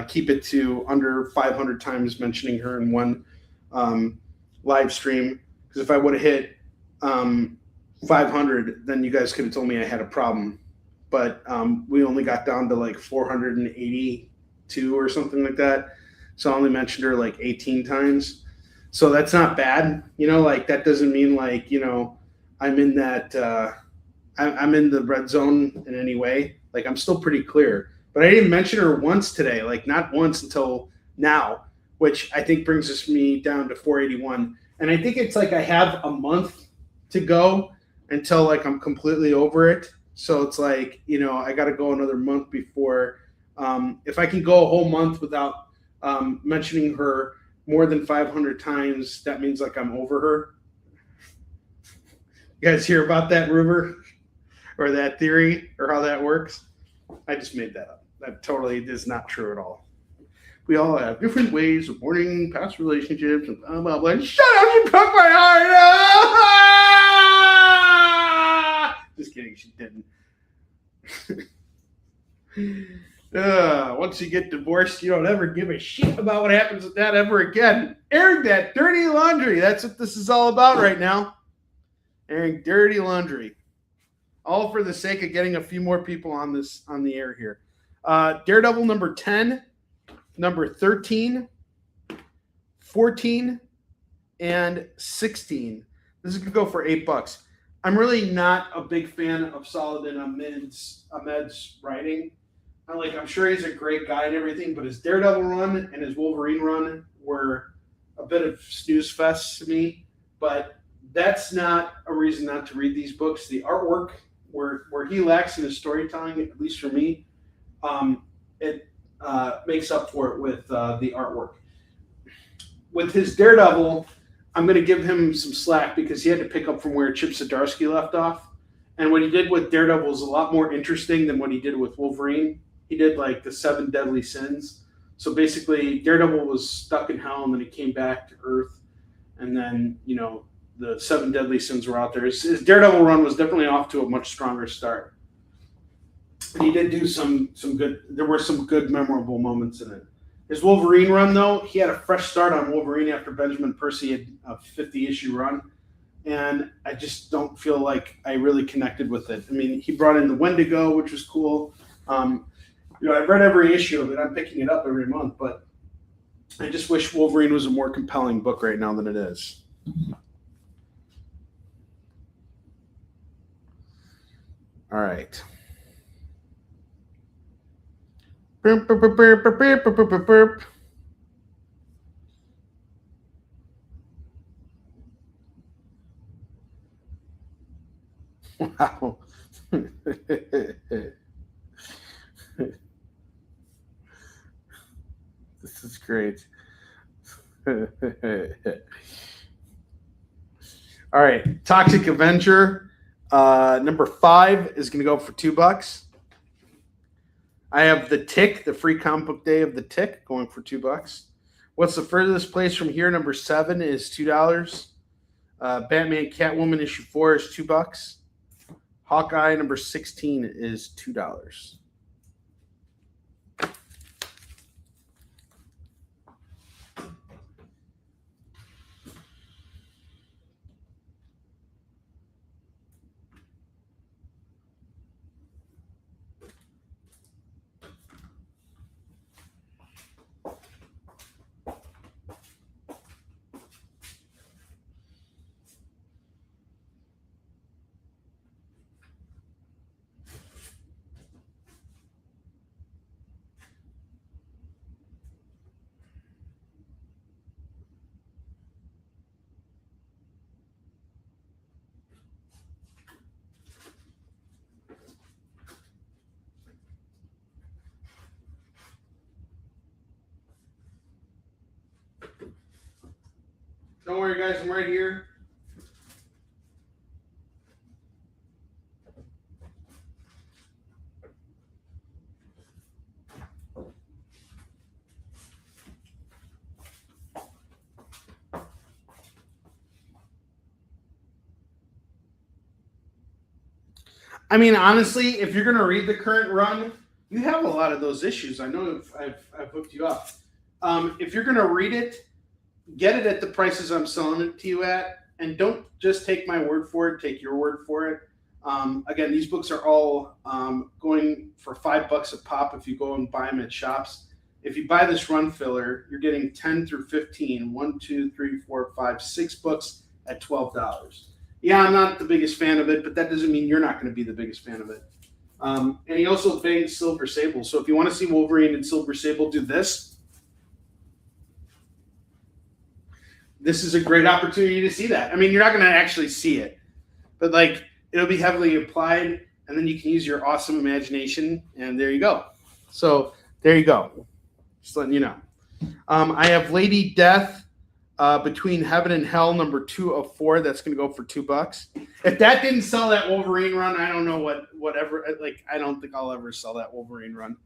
Speaker 2: keep it to under 500 times mentioning her in one live stream. Because if I would have hit 500, then you guys could have told me I had a problem. But we only got down to 482 or something like that. So I only mentioned her 18 times. So that's not bad. That doesn't mean I'm in that I'm in the red zone in any way. I'm still pretty clear. But I didn't mention her once today, not once until now, which I think brings me down to 481. And I think it's I have a month to go until I'm completely over it. So it's I got to go another month before, if I can go a whole month without mentioning her more than 500 times, that means I'm over her. You guys hear about that rumor or that theory or how that works? I just made that up. That totally is not true at all. We all have different ways of mourning past relationships and blah, blah, blah. Shut up, you broke my heart. Ah! Just kidding, she didn't. Once you get divorced, you don't ever give a shit about what happens with that ever again. Airing that dirty laundry. That's what this is all about right now. Airing dirty laundry. All for the sake of getting a few more people on the air here. Daredevil #10. Number 13, 14, and 16. This is going to go for $8. I'm really not a big fan of Saladin Ahmed's writing. I'm sure he's a great guy and everything, but his Daredevil run and his Wolverine run were a bit of snooze fests to me. But that's not a reason not to read these books. The artwork, where he lacks in his storytelling, at least for me, it makes up for it with the artwork. With his Daredevil, I'm going to give him some slack because he had to pick up from where Chip Zdarsky left off. And what he did with Daredevil is a lot more interesting than what he did with Wolverine. He did the 7 deadly sins. So basically, Daredevil was stuck in hell and then he came back to Earth. And then, the 7 deadly sins were out there. His Daredevil run was definitely off to a much stronger start. He did do some good. There were some good memorable moments in it. His Wolverine run, though, he had a fresh start on Wolverine after Benjamin Percy had a 50-issue run, and I just don't feel like I really connected with it. I mean, he brought in the Wendigo, which was cool. I've read every issue of it. I'm picking it up every month, but I just wish Wolverine was a more compelling book right now than it is. All right. Burp, burp, burp, burp, burp, burp, burp, burp. Wow. This is great. All right, Toxic Avenger number 5 is going to go for $2. I have the Tick, the free comic book day of the Tick, going for $2. What's the furthest place from here? Number 7 is $2. Batman Catwoman issue 4 is $2. Hawkeye number 16 is $2. Don't worry, guys, I'm right here. I mean, honestly, if you're going to read the current run, you have a lot of those issues. I know I've hooked you up. If you're going to read it, get it at the prices I'm selling it to you at, and don't just take my word for it. Take your word for it. Again, these books are all going for $5 a pop if you go and buy them at shops. If you buy this run filler, you're getting 10 through 15, 1, 2, 3, 4, 5, 6 books at $12. Yeah, I'm not the biggest fan of it, but that doesn't mean you're not going to be the biggest fan of it. And he also bangs Silver Sable. So if you want to see Wolverine and Silver Sable do this, this is a great opportunity to see that. I mean, you're not going to actually see it, but like it'll be heavily applied, and then you can use your awesome imagination, and there you go. So there you go. Just letting you know. I have Lady Death Between Heaven and Hell number 2 of 4. That's going to go for $2. If that didn't sell that Wolverine run, I don't know whatever. Like I don't think I'll ever sell that Wolverine run.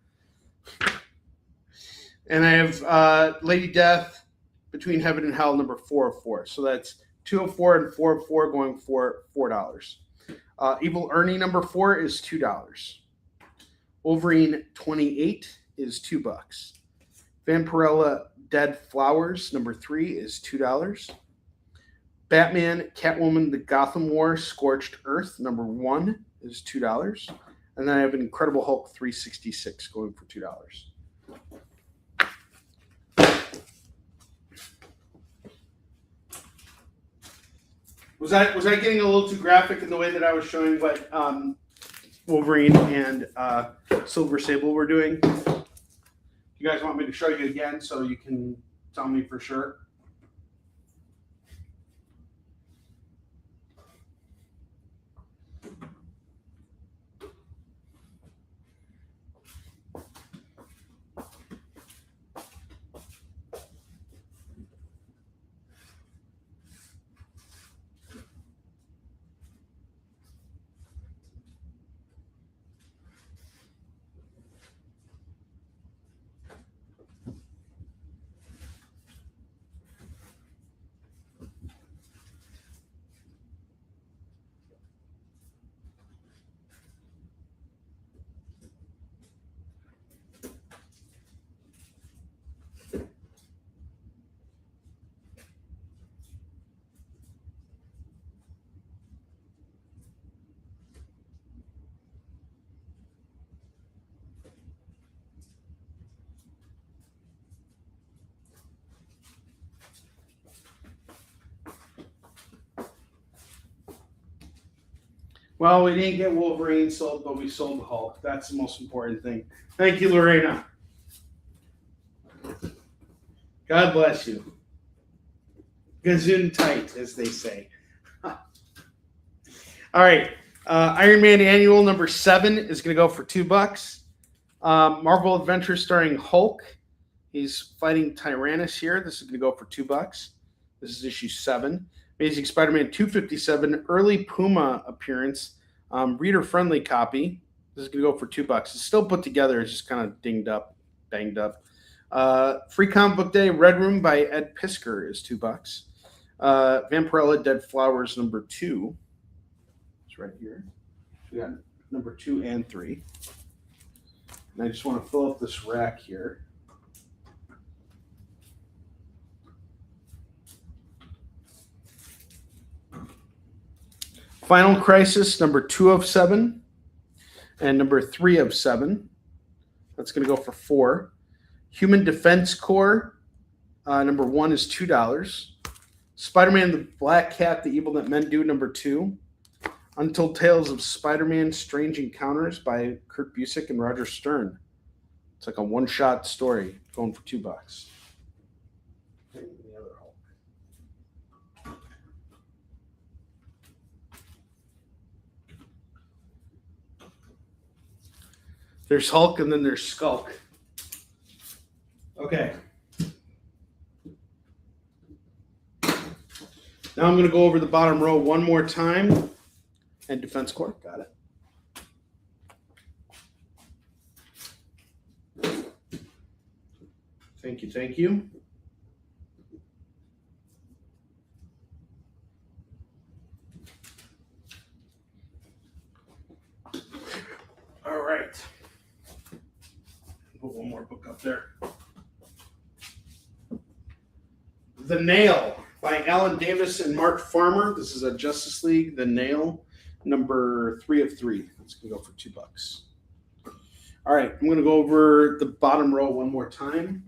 Speaker 2: And I have Lady Death Between Heaven and Hell number 4 of 4. So that's 2 of 4 and 4 of 4 going for $4. Evil Ernie number 4 is $2. Wolverine 28 is $2. Vampirella Dead Flowers number 3 is $2. Batman Catwoman The Gotham War Scorched Earth number 1 is $2. And then I have Incredible Hulk 366 going for $2. Was I getting a little too graphic in the way that I was showing what Wolverine and Silver Sable were doing? You guys want me to show you again so you can tell me for sure? Well, we didn't get Wolverine sold, but we sold the Hulk. That's the most important thing. Thank you, Lorena. God bless you. Gazoon tight, as they say. All right. Iron Man Annual number 7 is going to go for $2. Marvel Adventure starring Hulk. He's fighting Tyrannus here. This is going to go for $2. This is issue 7. Amazing Spider-Man 257 early Puma appearance, reader-friendly copy. This is going to go for $2. It's still put together. It's just kind of banged up. Free Comic Book Day Red Room by Ed Pisker is $2. Vampirella Dead Flowers number 2. It's right here. We got number 2 and 3. And I just want to fill up this rack here. Final Crisis number 2 of 7 and number 3 of 7. That's going to go for $4. Human Defense Corps number 1 is $2. Spider-Man the Black Cat, The Evil That Men Do number 2. Untold Tales of Spider-Man Strange Encounters by Kurt Busiek and Roger Stern. It's like a one-shot story going for $2. Okay, the other Hulk. There's Hulk and then there's Skulk. Okay. Now I'm going to go over the bottom row one more time. And Defense Corps, got it. Thank you, thank you. All right. Put one more book up there. The Nail by Alan Davis and Mark Farmer. This is a Justice League, The Nail, number 3 of 3. That's going to go for $2. All right, I'm going to go over the bottom row one more time,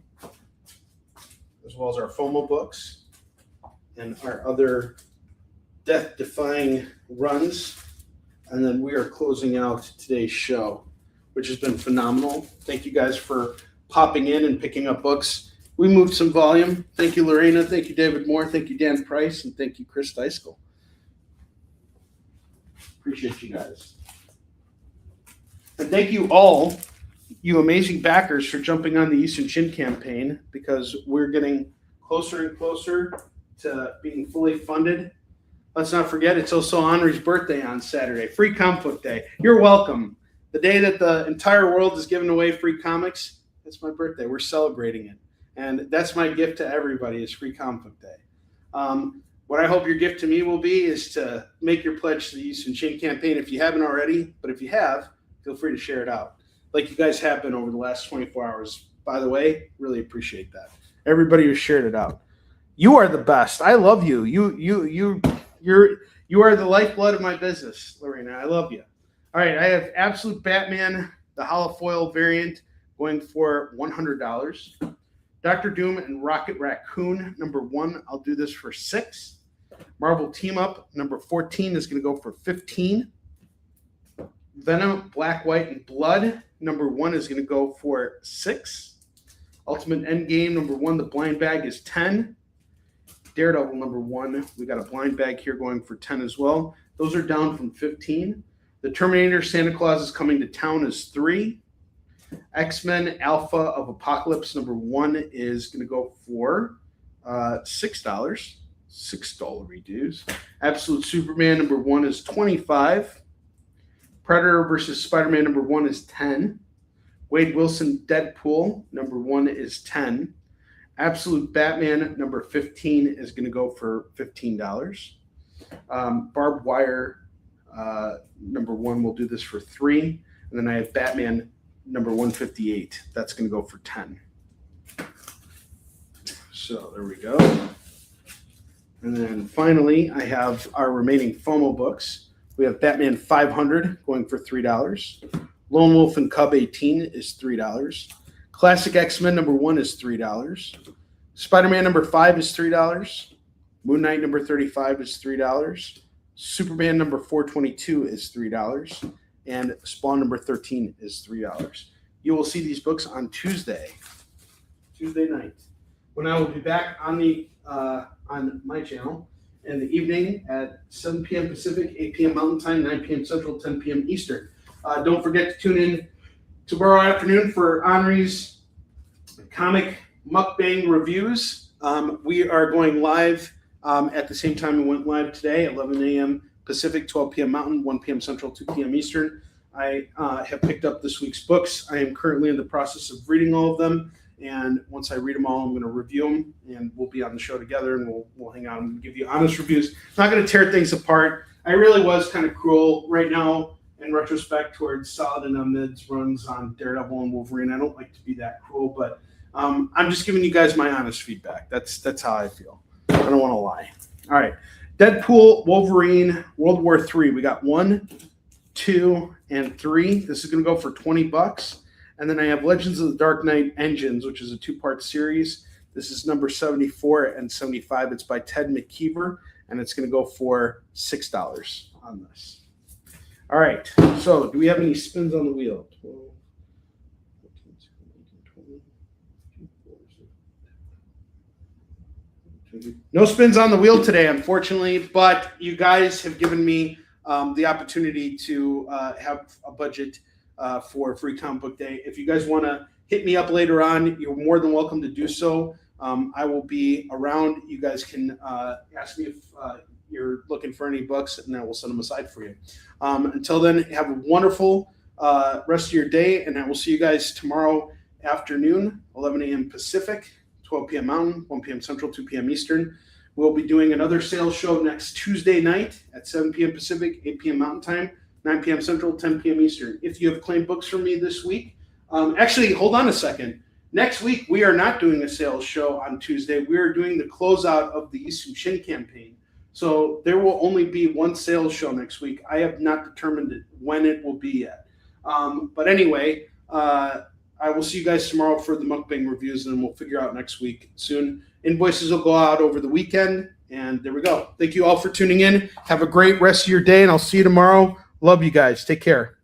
Speaker 2: as well as our FOMO books and our other death-defying runs. And then we are closing out today's show, which has been phenomenal. Thank you guys for popping in and picking up books. We moved some volume. Thank you, Lorena. Thank you, David Moore. Thank you, Dan Price. And thank you, Chris Deiskell. Appreciate you guys. And thank you all, you amazing backers, for jumping on the Eastern Chin campaign, because we're getting closer and closer to being fully funded. Let's not forget, it's also Onrie's birthday on Saturday. Free Comic Book Day. You're welcome. The day that the entire world is giving away free comics, it's my birthday. We're celebrating it. And that's my gift to everybody, is Free Comic Book Day. What I hope your gift to me will be is to make your pledge to the Eastern Chin campaign if you haven't already. But if you have, feel free to share it out, like you guys have been over the last 24 hours. By the way, really appreciate that. Everybody who shared it out. You are the best. I love you. You are the lifeblood of my business, Lorena. I love you. All right, I have Absolute Batman, the holofoil variant, going for $100. Dr. Doom and Rocket Raccoon, number 1, I'll do this for $6. Marvel Team Up, number 14, is going to go for $15. Venom, Black, White, and Blood, number 1, is going to go for $6. Ultimate Endgame, number 1, the blind bag is $10. Daredevil, number 1, we got a blind bag here going for $10 as well. Those are down from $15. The Terminator, Santa Claus is Coming to Town is $3. X-Men Alpha of Apocalypse number 1 is going to go for $6. $6 reduce. Absolute Superman number 1 is $25. Predator versus Spider-Man number 1 is $10. Wade Wilson Deadpool number 1 is $10. Absolute Batman number 15 is going to go for $15. Barbed Wire number 1 will do this for $3. And then I have Batman number 158. That's going to go for $10. So there we go. And then finally, I have our remaining FOMO books. We have Batman 500 going for $3. Lone Wolf and Cub 18 is $3. Classic X-Men number 1 is $3. Spider-Man number 5 is $3. Moon Knight number 35 is $3. Superman number 422 is $3. And Spawn number 13 is $3. You will see these books on Tuesday night, when I will be back on the on my channel in the evening at 7 p.m. Pacific, 8 p.m. Mountain Time, 9 p.m. Central, 10 p.m. Eastern. Don't forget to tune in tomorrow afternoon for Onrie's comic mukbang reviews. We are going live at the same time we went live today, 11 a.m. Pacific, 12 p.m. Mountain, 1 p.m. Central, 2 p.m. Eastern. I have picked up this week's books. I am currently in the process of reading all of them. And once I read them all, I'm going to review them, and we'll be on the show together, and we'll hang out and give you honest reviews. Not going to tear things apart. I really was kind of cruel right now in retrospect towards Saladin Ahmed's runs on Daredevil and Wolverine. I don't like to be that cruel, but I'm just giving you guys my honest feedback. That's how I feel. I don't want to lie. All right. Deadpool, Wolverine, World War III. We got 1, 2, and 3. This is going to go for $20. And then I have Legends of the Dark Knight Engines, which is a 2-part series. This is number 74 and 75. It's by Ted McKeever, and it's going to go for $6 on this. All right. So do we have any spins on the wheel? 12, 14, 16, 20. No spins on the wheel today, unfortunately, but you guys have given me the opportunity to have a budget for Free Comic Book Day. If you guys want to hit me up later on, you're more than welcome to do so. I will be around. You guys can ask me if you're looking for any books, and I will set them aside for you. Until then, have a wonderful rest of your day, and I will see you guys tomorrow afternoon, 11 a.m. Pacific, 12 p.m. Mountain, 1 p.m. Central, 2 p.m. Eastern. We'll be doing another sales show next Tuesday night at 7 p.m. Pacific, 8 p.m. Mountain Time, 9 p.m. Central, 10 p.m. Eastern. If you have claimed books from me this week, actually, hold on a second. Next week, we are not doing a sales show on Tuesday. We are doing the closeout of the Isu Shin campaign. So there will only be one sales show next week. I have not determined when it will be yet. But anyway, I will see you guys tomorrow for the mukbang reviews, and we'll figure out next week soon. Invoices will go out over the weekend, and there we go. Thank you all for tuning in. Have a great rest of your day, and I'll see you tomorrow. Love you guys. Take care.